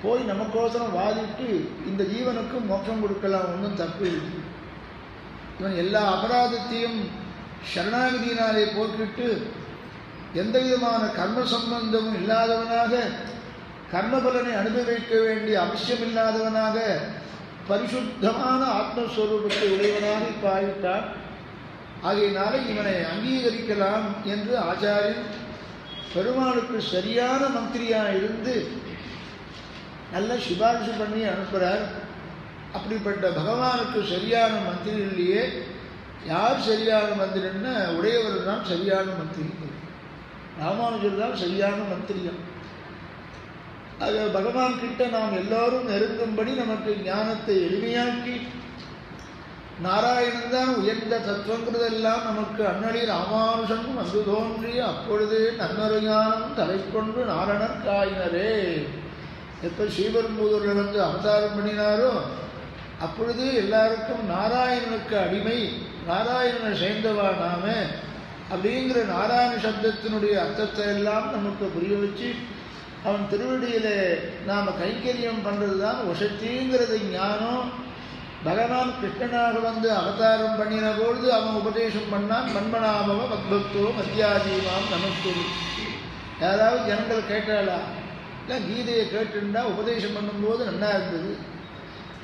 போய் நமக்கோசரம் வாதிட்டு இந்த ஜீவனுக்கு மோட்சம் கொடுக்கலாம், ஒன்றும் தப்பு இருக்கு. இவன் எல்லா அபராதத்தையும் சரணாகதியினாலே போக்கிட்டு எந்த விதமான கர்ம சம்பந்தமும் இல்லாதவனாக, கர்மபலனை அனுபவிக்க வேண்டிய அவசியம் இல்லாதவனாக, பரிசுத்தமான ஆத்மஸ்வரூபத்தை உடையவனாக இப்போ ஆகிவிட்டான். ஆகையினால இவனை அங்கீகரிக்கலாம் என்று ஆச்சாரியன் பெருமாளுக்கு சரியான மந்திரியாக இருந்து நல்ல சிபாரிசு பண்ணி அனுப்புகிறார். அப்படிப்பட்ட பகவானுக்கு சரியான மந்திரிலேயே யார் சரியான மந்திரின்னா உடையவர் தான் சரியான மந்திரி. ராமானுஜர் தான் சரியான மந்திரியம். அது பகவான் கிட்ட நாம் எல்லோரும் நெருங்கும்படி நமக்கு ஞானத்தை எளிமையாக்கி, நாராயணன் தான் உயர்ந்த தத்துவங்கிறதெல்லாம் நமக்கு அண்ணலி ராமானுஷன் வந்து தோன்றி அப்பொழுது நன்னருஞானம் தலை கொண்டு நாரணர் காயினரே. எப்போ ஸ்ரீபெரும்புதூரில் வந்து அவதாரம் பண்ணினாரோ அப்பொழுது எல்லாருக்கும் நாராயணனுக்கு அடிமை, நாராயணனை சேர்ந்தவா நாம அப்படிங்கிற நாராயண சப்தத்தினுடைய அர்த்தத்தை எல்லாம் நமக்கு புரிய வச்சு அவன் திருவடியில் நாம் கைங்கரியம் பண்ணுறது தான் வசத்திங்கிறது ஞானம். பகவான் கிருஷ்ணனாக வந்து அவதாரம் பண்ணின பொழுது அவன் உபதேசம் பண்ணான், மன்மனாபவ மத்பக்தோ மத்தியாதீமாம் நமஸ்து. யாராவது ஜனங்கள் கேட்டாளா? இல்லை, கீதையை கேட்டுண்டா உபதேசம் பண்ணும்போது நல்லா இருந்தது,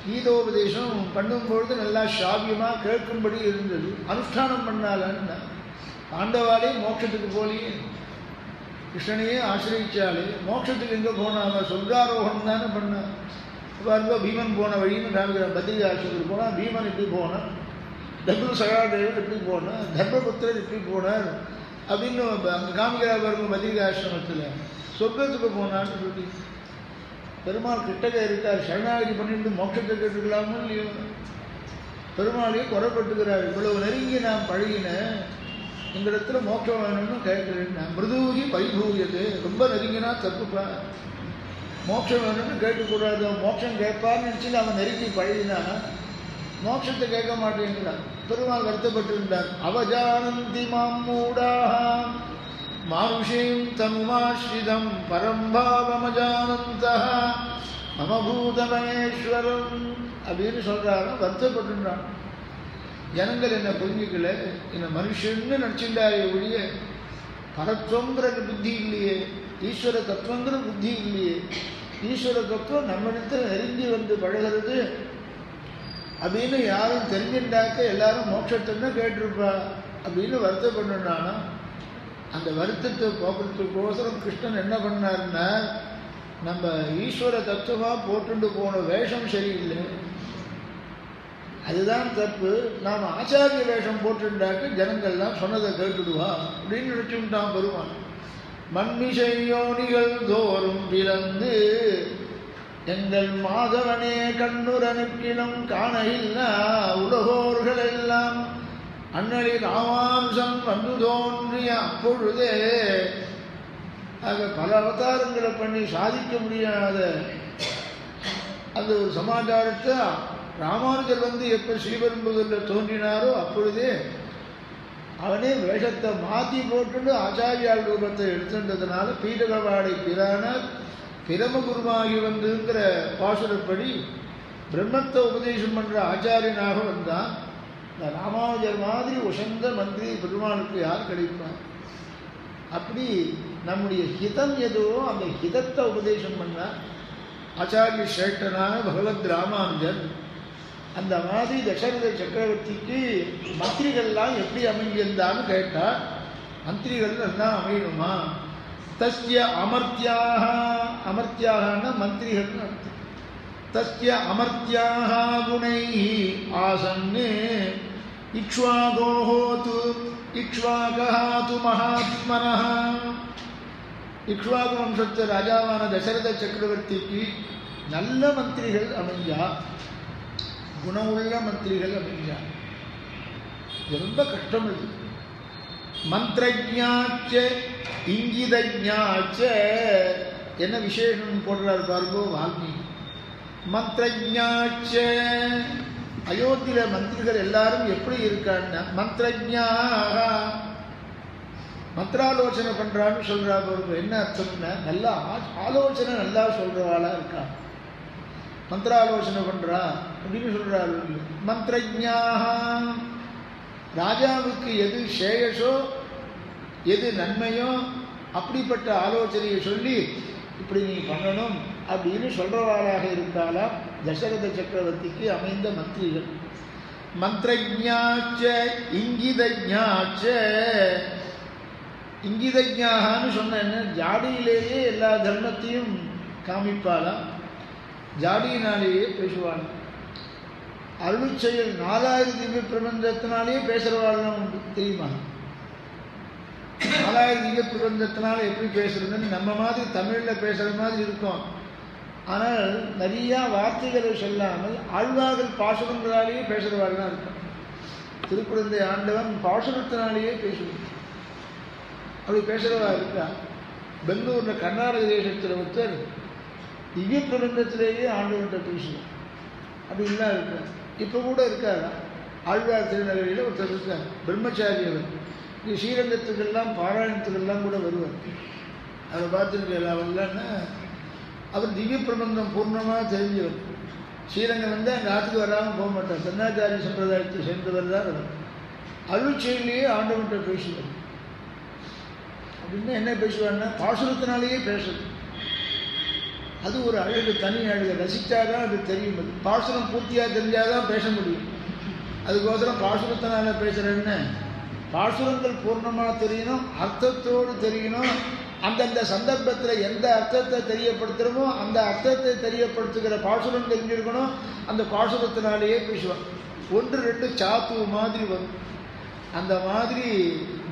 கீதோபதேசம் பண்ணும்பொழுது நல்லா சாவியமாக கேட்கும்படி இருந்தது, அனுஷ்டானம் பண்ணாலன்னா பாண்டவாலே மோட்சத்துக்கு போலியே, கிருஷ்ணனையே ஆசிரியிச்சாலே மோட்சத்துக்கு எங்கே போனாங்க? சொர்க்காரோகணம் தானே பண்ணான். பாருங்க, பீமன் போன வழின்னு காமிக்கிறான். பத்ரிகாசிரமத்துக்கு போனால் பீமன் இப்படி போனான், தர்ம சகாதேவன் இப்படி போனான், தர்மபுத்திரர் இப்படி போனார் அப்படின்னு அங்கே காமிக்கிறார். பாருங்க, பத்ரிகாசிரமத்தில் சொர்க்கத்துக்கு போனான்னு சொல்லி பெருமாள் கிட்டக்க இருக்கார். சரணாகதி பண்ணிட்டு மோட்சத்தை கேட்டுக்கலாமோ இல்லையோ? பெருமாளையே குறைப்பட்டுக்கிறார். இவ்வளவு நெருங்கி நான் பழகினேன், எங்களிடத்துல மோட்சம் வேணும்னு கேட்குறேன். மிருதூகி பைபூயது, ரொம்ப நெருங்கினா தப்புப்பா, மோட்சம் வேணும்னு கேட்கக்கூடாது. மோட்சம் கேட்பான்னு நினச்சி அவன் நெருங்கி பழகினா மோட்சத்தை கேட்க மாட்டேங்கிறான். பெருமாள் வருத்தப்பட்டிருந்தார். அவஜானந்தி மாமூடாக மானுஷேம் தனுமாஸ்ரிதம் பரம்பாவமஜானந்தா மமபூதமேஸ்வரம் அப்படின்னு சொல்கிறாரு. வருத்தப்பட்டுன்றான். ஜனங்கள் என்னை புரிஞ்சுக்கல, என்னை மனுஷன்னு நினச்சிருந்தாரே ஒழிய பரத்துவங்கிற புத்தி இல்லையே, ஈஸ்வர தத்துவங்கிற புத்தி இல்லையே. ஈஸ்வர தத்துவம் நம்மிடத்தில் நெருங்கி வந்து பழகிறது அப்படின்னு யாரும் தெரிஞ்சுட்டாக்க எல்லாரும் மோட்சத்தைன்னு கேட்டிருப்பா அப்படின்னு வருத்தப்பட்டுனானா. அந்த வருத்தத்தை போக்குறதுக்கோசரம் கிருஷ்ணன் என்ன பண்ணார்னா, நம்ம ஈஸ்வர தத்துவமாக போட்டுண்டு போன வேஷம் சரியில்லை, அதுதான் தப்பு. நாம் ஆச்சாரிய வேஷம் போட்டுண்டாக்க ஜனங்கள்லாம் சொன்னதை கேட்டுடுவா அப்படின்னு நினைச்சுட்டான் பெருமான். மண்மிசையோனிகள் தோறும் பிறந்து எங்கள் மாதவனே கண்ணுரனுக்கிலும் காண இல்லா உலகோர்கள் எல்லாம் அண்ணலி ராமாம்சம் வந்து தோன்றிய அப்பொழுதே. ஆக பல அவதாரங்களை பண்ணி சாதிக்க முடியாத அந்த ஒரு சமாச்சாரத்தை ராமானுஜர் வந்து எப்போ ஸ்ரீபெரும்புதூரில் தோன்றினாரோ அப்பொழுதே அவனே வேஷத்தை மாற்றி போட்டு ஆச்சாரியால் ரூபத்தை எடுத்துன்றதுனால பீடகவாடை பிரானார் பிரமகுருவாகி வந்துங்கிற பாசுரப்படி பிரம்மத்தை உபதேசம் பண்ணுற ஆச்சாரியனாக வந்தான். இந்த ராமானுஜர் மாதிரி உசந்த மந்திரி பெருமானுக்கு யார் கிடைப்பார்? அப்படி நம்முடைய ஹிதம் எதுவோ அந்த ஹிதத்தை உபதேசம் பண்ணார் ஆச்சாரிய சிரேஷ்டனான பகவத் ராமானுஜர். அந்த மாதிரி தசரத சக்கரவர்த்திக்கு மந்திரிகள்லாம் எப்படி அமைஞ்சிருந்தான்னு கேட்டால், மந்திரிகள் எல்லாம் அமையணுமா? தஸ்ய அமர்த்தியாக, அமர்த்தியாகனா மந்திரிகள் அர்த்தம். தஸ்ய அமர்த்தியாக குணை ஆசன்னு இக்ஷ்வாகோஹோது இக்ஷ்வாகஹாது மகாத்மனஹ. இக்ஷ்வாகு வம்சத்து ராஜாவான தசரத சக்கரவர்த்திக்கு நல்ல மந்திரிகள் அமைஞ்சா, குணமுள்ள மந்திரிகள் அமைஞ்சா. இது ரொம்ப கஷ்டம். இது மந்திரஜாச்ச இங்கிதஜாச்ச என்ன விசேஷம் போடுறார் பாருங்கோ வால்மீகி. மந்திரஜாச்ச அயோத்தியில மந்திரிகள் எல்லாரும் எப்படி இருக்கான்னா, மந்திரஜாக மந்திராலோசனை பண்றான்னு சொல்றா பாருங்க. என்ன அர்த்தம்னா, நல்லா ஆலோசனை நல்லா சொல்றவாளா இருக்கா, மந்திராலோசனை பண்றா அப்படின்னு சொல்றாரு. மந்திரஜாக ராஜாவுக்கு எது சேயஸோ எது நன்மையோ அப்படிப்பட்ட ஆலோசனையை சொல்லி இப்படி நீ பண்ணணும் அப்படின்னு சொல்றவாளாக இருக்காளாம் தசரத சக்கரவர்த்திக்கு அமைந்த மந்திரிகள். மந்திரஜாச்ச இங்கிதஜாச்ச. இங்கிதஜாகான்னு சொன்ன என்ன, ஜாடியிலேயே எல்லா தர்மத்தையும் காமிப்பாளாம், ஜாடியினாலேயே பேசுவாள். அருள் செயல் 4000 திவ்ய பிரபந்தத்தினாலேயே பேசுறவாள்லாம் உண்டு தெரியுமா? 4000 திவ்ய பிரபந்தத்தினால எப்படி பேசுறதுன்னு நம்ம மாதிரி தமிழில் பேசுகிற மாதிரி இருக்கும். ஆனால் நிறைய வார்த்தைகளை சொல்லாமல் ஆழ்வார்கள் பாசுரங்களாலேயே பேசுகிறவாள்லாம் இருக்கும். திருக்குழந்தை ஆண்டவன் பாசுரத்தினாலேயே பேசுவான். அப்படி பேசுகிறவா இருக்கா. பெங்களூரில் கர்நாடக தேசத்தில் ஒருத்தர் திவ்ய பிரபந்தத்திலேயே ஆண்டவன்கிட்ட பேசுவான். அப்படின்லாம் இருக்கார். இப்போ கூட இருக்காரா ஆழ்வார் திருநகரியில் ஒருத்தர் இருக்கார், பிரம்மச்சாரியவர். இது ஸ்ரீரங்கத்துக்கெல்லாம் பாராயணத்துக்கெல்லாம் கூட வருவார். அவரை பார்த்துருக்கல. அவர்லான்னா அவர் திவ்ய பிரபந்தம் பூர்ணமாக தெரிஞ்சவர். ஸ்ரீரங்கம் வந்து அங்கே ஆற்றுக்கு வராமல் போக மாட்டார். சன்னாச்சாரிய சம்பிரதாயத்தை சேர்ந்தவர் தான் அவர். அருள் செயலிலேயே ஆண்டவன்கிட்ட பேசுவார். அப்படின்னா என்ன பேசுவார்னா, பாசுரத்தினாலேயே பேசுறது. அது ஒரு அழகு, தனி அழகு. ரசித்தாதான் அது தெரியும். அது பாசுரம் பூர்த்தியாக தெரிஞ்சாதான் பேச முடியும். அதுக்கோசரம் பாசுரத்தினால பேசுகிறேன்னு, பாசுரங்கள் பூர்ணமாக தெரியணும், அர்த்தத்தோடு தெரியணும். அந்தந்த சந்தர்ப்பத்தில் எந்த அர்த்தத்தை தெரியப்படுத்துகிறோமோ அந்த அர்த்தத்தை தெரியப்படுத்துகிற பாசுரம் தெரிஞ்சிருக்கணும். அந்த பாசுரத்தினாலேயே பேசுவான். 1-2 சாத்து மாதிரி வரும். அந்த மாதிரி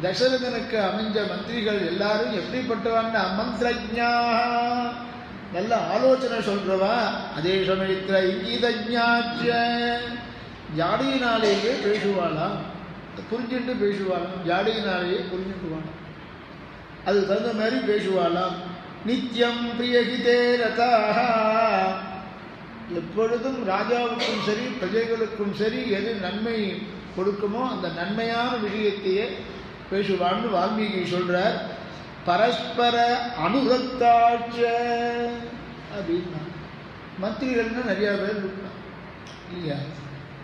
தசரதனுக்கு அமைஞ்ச மந்திரிகள் எல்லாரும் எப்படிப்பட்டவான்னு, அமந்திரஜா நல்ல ஆலோசனை சொல்றவா. அதே சமயத்தில் இங்கிதஜாச்ச ஜாடியினாலேயே பேசுவாளாம், புரிஞ்சுட்டு பேசுவாளாம். ஜாடியினாலேயே புரிஞ்சுக்குவாளாம், அதுக்கு தகுந்த மாதிரி பேசுவாளாம். நித்தியம் பிரியகிதே ரதாக. எப்பொழுதும் ராஜாவுக்கும் சரி பிரஜைகளுக்கும் சரி எது நன்மை கொடுக்குமோ அந்த நன்மையான விஷயத்தையே பேசுவான்னு வால்மீகி சொல்றார். பரஸ்பர அனுரக்தாச்ச அப்படின்னா, மந்திரிகள்னா நிறையா பேர் இருக்கலாம் இல்லையா?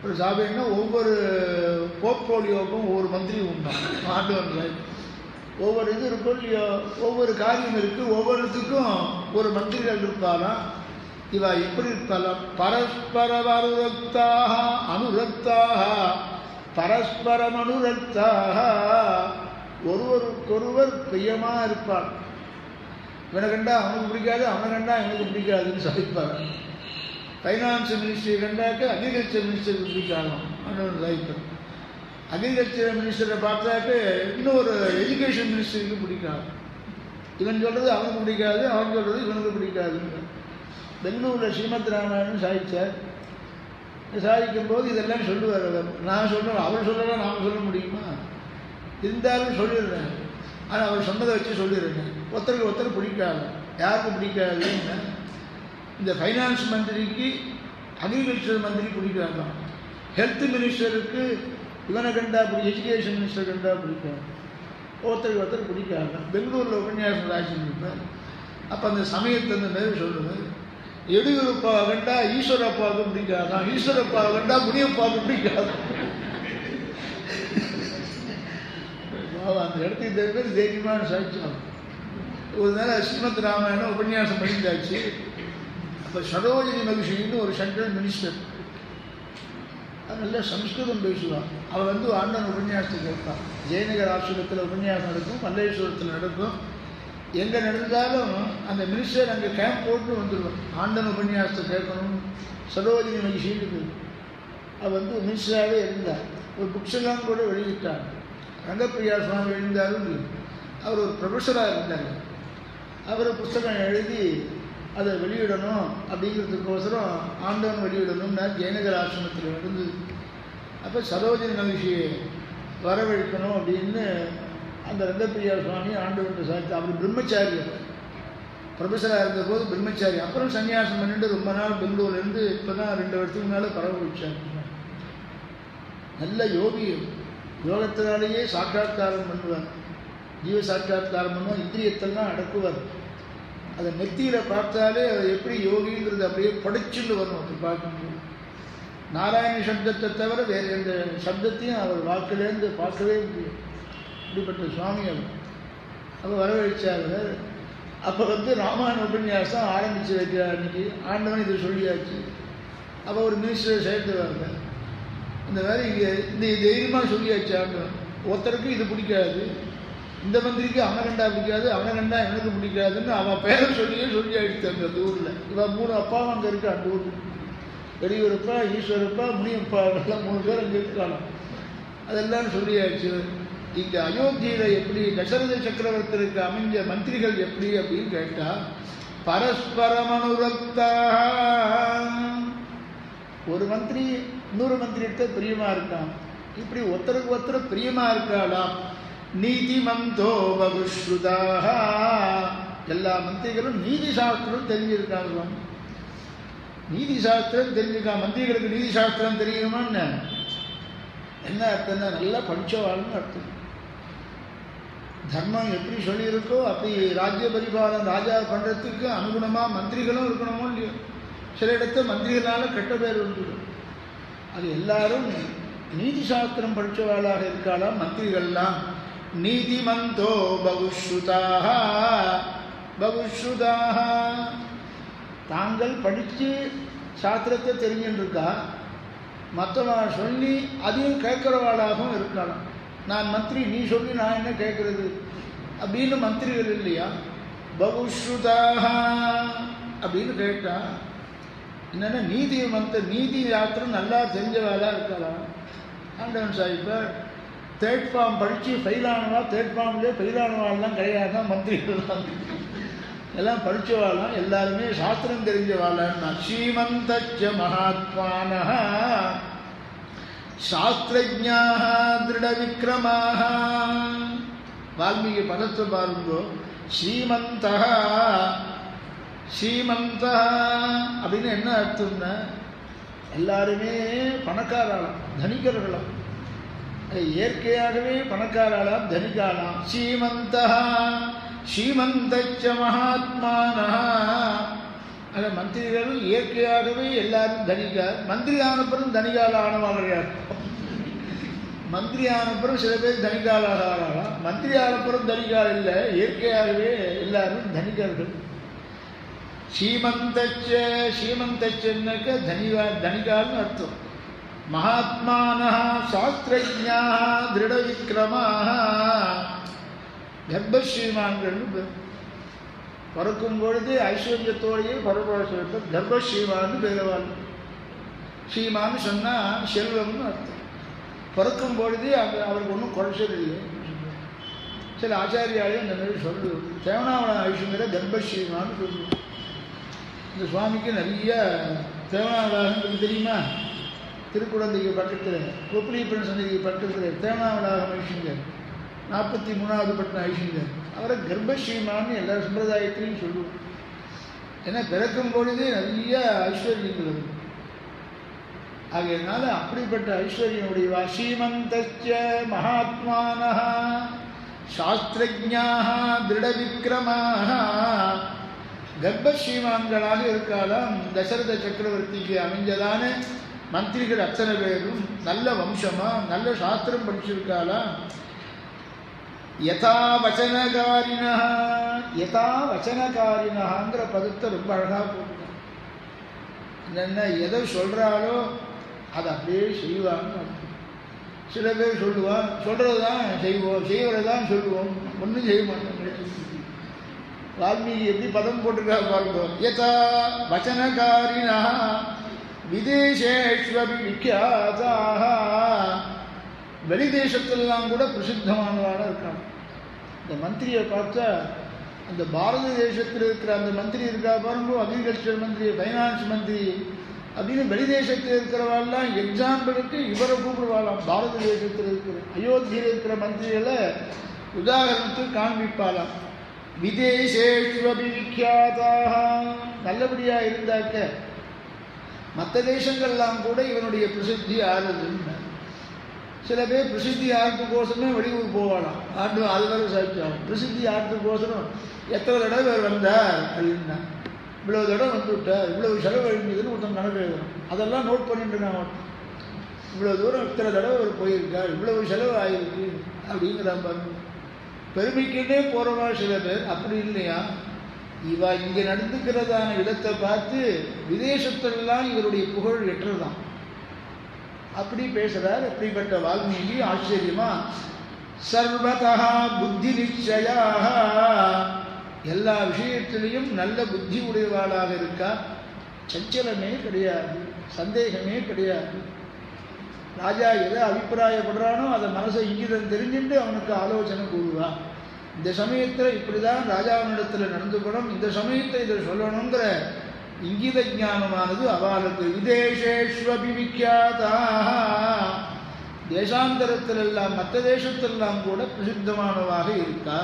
ஒரு சாபைன்னா ஒவ்வொரு போர்ட்போலியோவுக்கும் ஒவ்வொரு மந்திரி உண்டான். ஆண்டவன் ஒவ்வொரு இது இருக்கும் இல்லையோ, ஒவ்வொரு காரியம் இருக்குது, ஒவ்வொருத்துக்கும் ஒரு மந்திரிகள் இருப்பாராம். இவா எப்படி இருப்பாலாம்? பரஸ்பர அனுரக்தாக அனுரக்தாக பரஸ்பரம் அனுரக்தாக. ஒருவருக்கு ஒருவருக்கொருவர் பிரியமாக இருப்பார். இவனை கண்டா அவனுக்கு பிடிக்காது, அவனை கண்டா எனக்கு பிடிக்காதுன்னு சாதிப்பார். ஃபைனான்ஸ் மினிஸ்ட்ரி கண்டாக்க அக்ரிகல்ச்சர் மினிஸ்டருக்கு பிடிக்காகும் அப்படின்னு சாதிப்பார். அக்ரிகல்ச்சர் மினிஸ்டரை பார்த்தாக்க இன்னொரு எஜுகேஷன் மினிஸ்டருக்கு பிடிக்காது. இவன் சொல்கிறது அவனுக்கு பிடிக்காது, அவன் சொல்கிறது இவனுக்கு பிடிக்காதுன்னு. பெங்களூரில் ஸ்ரீமத் ராமாயணம் சாதித்தார். சாதிக்கும் போது இதெல்லாம் சொல்லுவார். அவர் நான் சொல்கிறேன், அவர் சொல்லலாம், நாம் சொல்ல முடியுமா? இருந்தாலும் சொல்லிடுறேன். ஆனால் அவர் சொன்னதை வச்சு சொல்லிடுறேன். ஒருத்தருக்கு ஒருத்தர் பிடிக்காது. யாருக்கு பிடிக்காதுன்னு இந்த ஃபைனான்ஸ் மந்திரிக்கு அக்ரிகல்ச்சர் மந்திரி பிடிக்காதான், ஹெல்த் மினிஸ்டருக்கு இவனை கண்டா எஜுகேஷன் மினிஸ்டர் கண்டா பிடிக்காது. ஒருத்தருக்கு ஒருத்தர் பிடிக்காது. பெங்களூரில் உபன்யாசம் ராசிருப்பார். அப்போ அந்த சமயத்தை அந்த மாதிரி சொல்லுவேன். எடியூரப்பாவை கண்டா ஈஸ்வரப்பாவுக்கு பிடிக்காதான், ஈஸ்வரப்பாவை கண்டா முனியப்பாவுக்கு பிடிக்காது. அந்த இடத்துக்கு பேர் தைரியமான சாட்சியம். ஒரு நாள் ஸ்ரீமத் ராமாயணம் உபன்யாசம் பண்ணிட்டாச்சு. அப்போ சரோஜினி மகிஷின்னு ஒரு சென்ட்ரல் மினிஸ்டர், அது நல்லா சம்ஸ்கிருதம் பேசுவான். அவள் வந்து ஆண்டன் உபன்யாசத்தை கேட்பான். ஜெயநகர் ஆசிரமத்தில் உபன்யாசம் நடக்கும், மல்லேஸ்வரத்தில் நடக்கும். எங்கே நடந்தாலும் அந்த மினிஸ்டர் அங்கே கேம்ப் போட்டு வந்துடுவான். ஆண்டன் உபன்யாசத்தை கேட்கணும். சரோஜினி மகிஷின்னு அவள் வந்து மினிஸ்டராகவே இருந்தார். ஒரு புக்ஸெல்லாம் கூட வெளியிட்டார். ரங்கப்பிரியா சுவாமி எழுந்தாலும் அவர் ஒரு ப்ரொஃபஸராக இருந்தார். அவர் புஸ்தகம் எழுதி அதை வெளியிடணும் அப்படிங்கிறதுக்கோசரம் ஆண்டவன் வெளியிடணும்னா ஜெயநகர் ஆசிரமத்தில் நடந்தது. அப்போ சரோஜினி மகிழ்ச்சியை வரவழைக்கணும் அப்படின்னு அந்த ரங்கப்பிரியா சுவாமி ஆண்டவன் சாதித்து. அவர் பிரம்மச்சாரி, ப்ரொஃபஸராக இருந்தபோது பிரம்மச்சாரி. அப்புறம் சன்னியாசம் பண்ணிட்டு ரொம்ப நாள் பெங்களூர்லேருந்து இப்போ தான் 2 வருஷத்துக்கு மேலே பரவழிச்சார். நல்ல யோகி, யோகத்தினாலேயே சாட்சாத்காரம் பண்ணுவார். ஜீவ சாட்சாத்காரம் பண்ணுவார். இந்திரியத்தெல்லாம் அடக்குவார். அதை நெத்தியில் பார்த்தாலே அது எப்படி யோகிங்கிறது அப்படியே படிச்சுட்டு வரும். அப்படி பார்க்கும்போது நாராயண சப்தத்தை தவிர வேறு எந்த சப்தத்தையும் அவர் வாக்கிலேருந்து பார்க்கவே முடியும். இப்படிப்பட்ட சுவாமி அவர். அப்போ வரவழைச்சார். அப்போ வந்து ராமாயண உபன்யாசம் ஆரம்பித்து வைக்கிறார். அன்றைக்கி ஆண்டவன் இதை சொல்லியாச்சு. அப்போ ஒரு மினிஸ்டரை சேர்த்துவாங்க. இந்த மாதிரி இங்கே இந்த தைரியமாக சொல்லியாச்சு ஆண்டவன். ஒருத்தருக்கு இது பிடிக்காது, இந்த மந்திரிக்கு அவனை கண்டா பிடிக்காது, அவனை கண்டா எனக்கு பிடிக்காதுன்னு அவன் பேரை சொல்லி ஆயிடுச்சு. அந்த ஊரில் இவன் 3 அப்பாவும் அங்கே இருக்கா. அந்த ஊரில் பெரியவரப்பா, ஈஸ்வரப்பா, முனியப்பா எல்லாம் 3 பேர் அங்கே இருக்கலாம். அதெல்லாம் சொல்லியாச்சு. இங்கே அயோத்தியில் எப்படி தசரத சக்கரவர்த்திக்கு அமைஞ்ச மந்திரிகள் எப்படி அப்படின்னு கேட்டால், பரஸ்பரம் அனுரக்தா. ஒரு மந்திரி இன்னொரு மந்திரிகிட்ட பிரியமாக இருக்கான். இப்படி ஒருத்தருக்கு ஒருத்தர் பிரியமாக இருக்காளாம். நீதிமந்தோ பகுஸ்ருதாக. எல்லா மந்திரிகளும் நீதி சாஸ்திரம் தெரிஞ்சிருக்காங்க. நீதி சாஸ்திரம் தெரிஞ்சிருக்காங்க. மந்திரிகளுக்கு நீதி சாஸ்திரம் தெரியுமான்னு என்ன அர்த்தம்னா நல்லா படித்தவாள்னு அர்த்தம். தர்மம் எப்படி சொல்லியிருக்கோ அப்படி ராஜ்ய பரிபாலனம் ராஜா பண்ணுறதுக்கு அனுகுணமாக மந்திரிகளும் இருக்கணுமோ இல்லையோ. சில இடத்துல மந்திரிகளால் கெட்ட பேர் வந்துடும். அது எல்லாரும் நீதி சாஸ்திரம் படித்தவாளாக இருக்காளாம் மந்திரிகள்லாம். நீதிமந்தோ பகுஸ்ருதாக. பகுஸ்ருதாக தாங்கள் படித்து சாஸ்திரத்தை தெரிஞ்சுருக்கா, மற்றவன் சொல்லி அதையும் கேட்குறவாளாகவும் இருக்கலாம். நான் மந்திரி, நீ சொல்லி நான் என்ன கேட்குறது அப்படின்னு மந்திரிகள் இல்லையா. பகுஸ்ருதாக அப்படின்னு கேட்டா என்னென்னா நீதி யாத்திரம் நல்லா தெரிஞ்சவாளாக இருக்கலாம். ஆண்டவன் சாஹிப்ப தேர்ட் ஃபார்ம் படித்து ஃபெயிலானவா, தேர்ட் ஃபார்ம்லேயே ஃபெயிலானவாள்லாம் கிடையாதான் மந்திரிகள் தான். எல்லாம் படித்தவாளாம், எல்லாருமே சாஸ்திரம் தெரிஞ்சவாளான்னா. ஸ்ரீமந்தச்ச மகாத்மானஹ சாஸ்திரஜ்ஞாஹ திருட விக்ரமாஹ. வால்மீகி பதத்தை பாருங்கோ. ஸ்ரீமந்தஹ அப்படின்னு என்ன அர்த்தம்னா எல்லாருமே பணக்காராளாம், தனிகர்களாம். இயற்கையாகவே பணக்காராளாம், தனிகாலாம். ஸ்ரீமந்தச்ச மகாத்மானஹ. அந்த மந்திரிகள் இயற்கையாகவே எல்லாரும் தனிகார். மந்திரி ஆனப்புறம் தனிகால ஆனவாகிறார். மந்திரி ஆனப்புறம் சில பேர் தனிகாலாக ஆகலாம். மந்திரி ஆனப்புறம் தனிகால் இல்லை, இயற்கையாகவே எல்லாரும் தனிகர்கள். ஸ்ரீமந்தச்சன்னாக்க தனிகால்னு அர்த்தம். மகாத்மானஹ சாஸ்திரஜ்ஞாஹ திருட விக்ரமாஹ. கர்ப்பஸ்ரீமான்கள்னு பிறக்கும் பொழுது ஐஸ்வர்யத்தோடையே பரபரப்பு கர்ப்பஸ்ரீமான்னு பேரவாள். ஸ்ரீமான்னு சொன்னால் செல்வம்னு அர்த்தம். பிறக்கும் பொழுதே அவருக்கு ஒன்றும் குறைச்சல் இல்லை. சில ஆச்சாரியாலையும் இந்த மாதிரி சொல்லுவோம். தேவனாவள ஐஸ்வர்ய கர்ப்பஸ்ரீமான்னு சொல்லுவோம். இந்த சுவாமிக்கு நிறைய தேவனாவளாகம் தெரியுமா? திருக்குழந்தைக்கு பக்கத்தில் கொப்பிலிப்பன் சந்தைக்கு பக்கத்தில் தேவனாவளாகம் ஐஸ்வர்யர் 43வது பட்டின ஐஸ்வர்யர். அவரை கர்ப்பஸ்ரீமான்னு எல்லா சம்பிரதாயத்திலையும் சொல்லுவோம். ஏன்னா பிறக்கும் பொழுதே நிறைய ஐஸ்வர்யங்கள் இருக்கும். ஆகையினால அப்படிப்பட்ட ஐஸ்வர்யனுடைய ஸ்ரீமந்தஸ்ய மகாத்மானஹ சாஸ்திரஜ்ஞாஹ திருடவிக்ரமாஹ கர்ப்பஸ்ரீமான்களாக இருக்காலாம். தசரத சக்கரவர்த்திக்கு அமைஞ்சதான மந்திரிகள் அத்தனை பேரும் நல்ல வம்சமா, நல்ல சாஸ்திரம் படிச்சிருக்காலாம். யதா வச்சனகாரிணா, யதா வச்சனகாரிணாங்கிற பதத்தை ரொம்ப அழகாக போட்டுருக்காங்க. என்னென்ன எதை சொல்கிறாலோ அதை அப்படியே செய்வாங்க. சில பேர் சொல்லுவான், சொல்கிறது தான் செய்வோம், செய்வதை தான் சொல்லுவோம், ஒன்றும் செய்ய மாட்டோம். வால்மீகி எப்படி பதம் போட்டிருக்கா பாருங்க. யதா வச்சனகாரிணா விதேசேஷ்வபி விக்யாதாக, வெளிதேசத்திலாம் கூட பிரசித்தமானவான இருக்காங்க. இந்த மந்திரியை பார்த்தா அந்த பாரத தேசத்தில் இருக்கிற அந்த மந்திரி இருக்கா பாருங்க, அக்ரிகல்ச்சர் மந்திரி, ஃபைனான்ஸ் மந்திரி அப்படின்னு வெளிதேசத்தில் இருக்கிறவாள்லாம் எக்ஸாம்பிளுக்கு இவரை கூப்பிடுவாளாம். பாரத தேசத்தில் இருக்கிற அயோத்தியில் இருக்கிற மந்திரிகளை உதாரணத்துக்கு காண்பிப்பாளாம். விதேசேஷ்வபி விக்யாதாக, நல்லபடியாக இருந்தாக்க மற்ற தேசங்கள்லாம் கூட இவனுடைய பிரசித்தி ஆறுதுன்னு. சில பேர் பிரசித்தி ஆகிறதுக்கோசமே வெளியூர் போவாளாம். ஆண்டு அதுவரை சாப்பிட்டாலும் பிரசித்தி ஆகிறதுக்கோசரம் எத்தனை தடவை வந்தார் அப்படின்னா, இவ்வளோ தடவை வந்துவிட்டார், இவ்வளவு செலவு எழுந்ததுன்னு ஒருத்தன் கணக்கு எழுதணும். அதெல்லாம் நோட் பண்ணிட்டு நான் இவ்வளோ தூரம் இத்தனை தடவை அவர் போயிருக்கார், இவ்வளவு செலவு ஆகிருக்கு அப்படிங்கிற பாருங்க. பெருமைக்குன்னே போகிறவா சில பேர். அப்படி இல்லையா, இவா இங்கே நடந்துக்கிறதான இடத்தை பார்த்து விதேசத்திலெல்லாம் இவருடைய புகழ் எட்டுறதான். அப்படி பேசுகிறார். அப்படிப்பட்ட வால்மீகி ஆச்சரியமா சர்வதா புத்தி நிச்சயாக, எல்லா விஷயத்திலையும் நல்ல புத்தி உடையவாளாக இருக்கா. சஞ்சலமே கிடையாது, சந்தேகமே கிடையாது. ராஜா எதை அபிப்பிராயப்படுறானோ அதை மனசை இங்கிதம் தெரிஞ்சுட்டு அவனுக்கு ஆலோசனை கூறுவான். இந்த சமயத்தில் இப்படி தான் ராஜாவினிடத்தில் நடந்துக்கணும், இந்த சமயத்தை இதை சொல்லணுங்கிற இங்கித ஞானமானது அவளுக்கு. விதேசேஷ்வபி விக்யாதாக, தேசாந்தரத்திலெல்லாம் மற்ற தேசத்திலெல்லாம் கூட பிரசித்தமானவாக இருக்கா.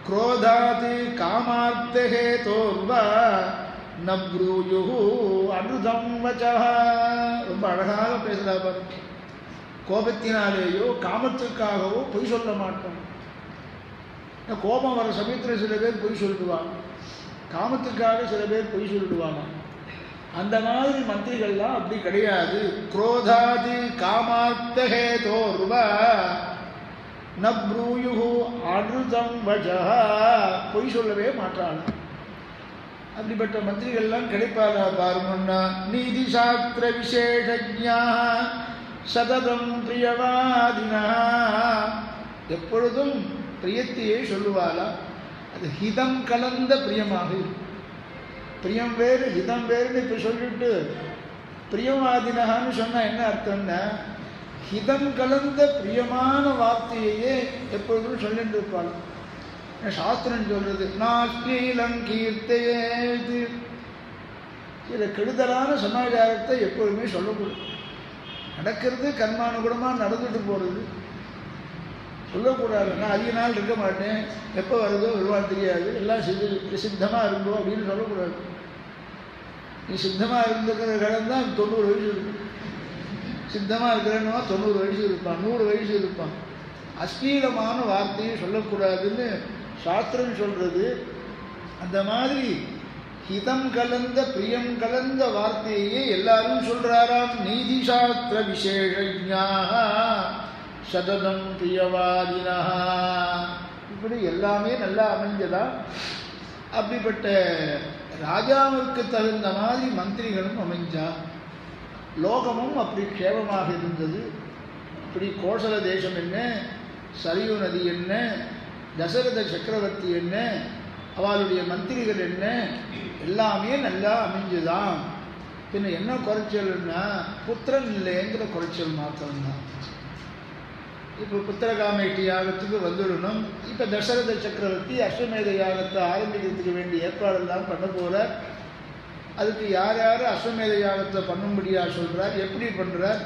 குரோதாதி காமார்த்தஹேதோர்வா நப்ரூயு அனுதம் வச்சஹ, ரொம்ப அழகாக பேசுகிறா பாரு. கோபத்தினாலேயோ காமத்துக்காகவோ பொய் சொல்ல மாட்டோம். கோபம் வர சமயத்தில் சில பேர் பொய் சொல்லிடுவாங்க, காமத்துக்காக சில பேர் பொய் சொல்லிடுவாங்க. அந்த மாதிரி மந்திரிகள்லாம் அப்படி கிடையாது. குரோதாதி காமார்த்தஹேதோர்வா நப்ரூயு அனுதம் வச்சஹ, பொய் சொல்லவே மாட்டாங்க. அப்படிப்பட்ட மந்திரிகள்லாம் கிடைப்பாரா பாருங்கன்னா. நீதி சாஸ்திர விசேஷஜ்ஞா சததம் பிரியவாதினா, எப்பொழுதும் பிரியத்தையே சொல்லுவாளா. அது ஹிதம் கலந்த பிரியமாக இருக்கும். பிரியம் வேறு ஹிதம் வேறுன்னு இப்போ சொல்லிட்டு பிரியவாதினகான்னு சொன்னால் என்ன அர்த்தம்னா, ஹிதம் கலந்த பிரியமான வார்த்தையே எப்பொழுதும் சொல்லிட்டு இருப்பாள். சாஸ்திரம் சொல்றது நாஸ்லீலம் கீர்த்தையேது, சில கெடுதலான சமாச்சாரத்தை எப்பொழுதுமே சொல்லக்கூடாது. நடக்கிறது கர்மானுகுணமாக நடந்துட்டு போகிறது, சொல்லக்கூடாது. நான் அதிக நாள் இருக்க மாட்டேன், எப்போ வருதோ வருவான்னு தெரியாது, எல்லாம் சித்தமாக இருந்தோ அப்படின்னு சொல்லக்கூடாது. நீ சித்தமாக இருந்துக்கிற கடன் தான் 90 வயசு இருக்கும். சித்தமாக இருக்கிறன்னா 90 வயசு இருப்பான், 100 வயசு இருப்பான். அஸ்லீலமான வார்த்தையை சொல்லக்கூடாதுன்னு சாஸ்திரம் சொல்றது. அந்த மாதிரி ஹிதம் கலந்த பிரியம் கலந்த வார்த்தையே எல்லாரும் சொல்றாராம். நீதி சாஸ்திர விசேஷஜ்ஞாஹ சததம் பிரியவாதினா, இப்படி எல்லாமே நல்லா அமைஞ்சதா. அப்படிப்பட்ட ராஜாவுக்கு தகுந்த மாதிரி மந்திரிகளும் அமைஞ்சா, லோகமும் அப்படி க்ஷேமமாக இருந்தது. இப்படி கோசல தேசம் என்ன, சரியு நதி என்ன, தசரத சக்கரவர்த்தி என்ன, அவளுடைய மந்திரிகள் என்ன, எல்லாமே நல்லா அமைஞ்சுதான். பின்ன என்ன குறைச்சல்னா புத்திரன் இல்லைங்கிற குறைச்சல் மாத்திரம்தான். இப்போ புத்திரகாமேட்டி யாகத்துக்கு வந்துடணும். இப்போ தசரத சக்கரவர்த்தி அஸ்வமேத யாகத்தை ஆரம்பிக்கிறதுக்கு வேண்டிய ஏற்பாடெல்லாம் பண்ண போகிறார். அதுக்கு யார் யார் அஸ்வமேத யாகத்தை பண்ணும்படியாக சொல்கிறார், எப்படி பண்ணுறார்?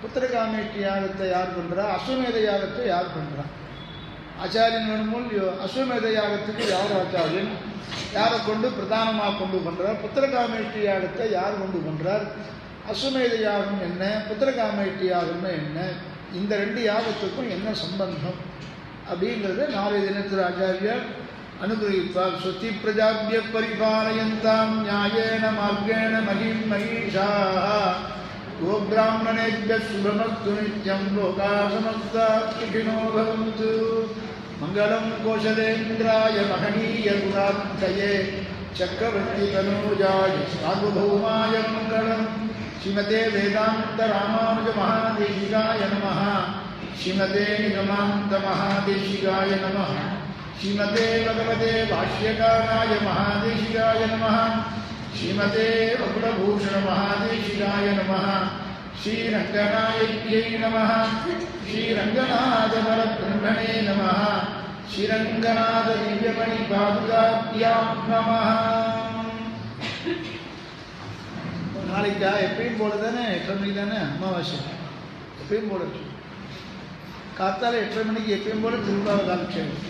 புத்திரகாமேட்டி யாகத்தை யார் பண்ணுறா, அஸ்வமேத யாகத்தை யார் பண்ணுறா? ஆச்சாரியன் வேணுமோ இல்லையோ, அஸ்வமேத யாகத்துக்கு யார் ஆச்சாரியன், யாரை கொண்டு பிரதானமாக கொண்டு பண்ணுறார்? புத்திரகாமேட்டி யாகத்தை யார் கொண்டு பண்ணுறார்? அஸ்வமேத யாகம் என்ன, புத்திரகாமேட்டி யாகம்னு என்ன, இந்த ரெண்டு யாகத்துக்கும் என்ன சம்பந்தம் அப்படிங்கிறத நாளைய தினத்தில் ஆச்சாரியர் அனுகிரகிப்பார். ஸ்வஸ்தி பிரஜாபிய பரிபாலயந்தாம் நியாயேன மார்கேண மகிம் மகிஷாः கோப்ராஹ்மணேभ्यः சுபமஸ்து நித்யம் லோகாः சமஸ்தாः சுகினோ பவந்து. மங்களம் கோசலேந்திராய மகனீய குணாத்மயே சக்கரவர்த்தி தனூஜாய சார்வபௌமாய மங்களம். ஸ்ரீமதே வேதாந்த ராமானுஜ மகாதேசிகாய நமः. ஸ்ரீமதே நிகமாந்த மகாதேசிகாய நமः. ஸ்ரீமதே பகவதே பாஷ்யகாராய மகாதேசிகாய நமः. ஸ்ரீமதே வகுடபூஷண மகாதேசிகாய நமः. ஸ்ரீரங்கநாயக்யை நமः. ஸ்ரீரங்கநாதபரபிரம்மணே நமः. ஸ்ரீரங்கநாத திவ்யமணி பாதுகாப்யாம் நமः. நாளைக்கா எப்பயும் போல தானே 8:30 மணிக்கு தானே அமாவாசை, எப்பயும் போல காத்தால 8:30 மணிக்கு எப்பயும் போல திருவிழா காலட்சேபம்.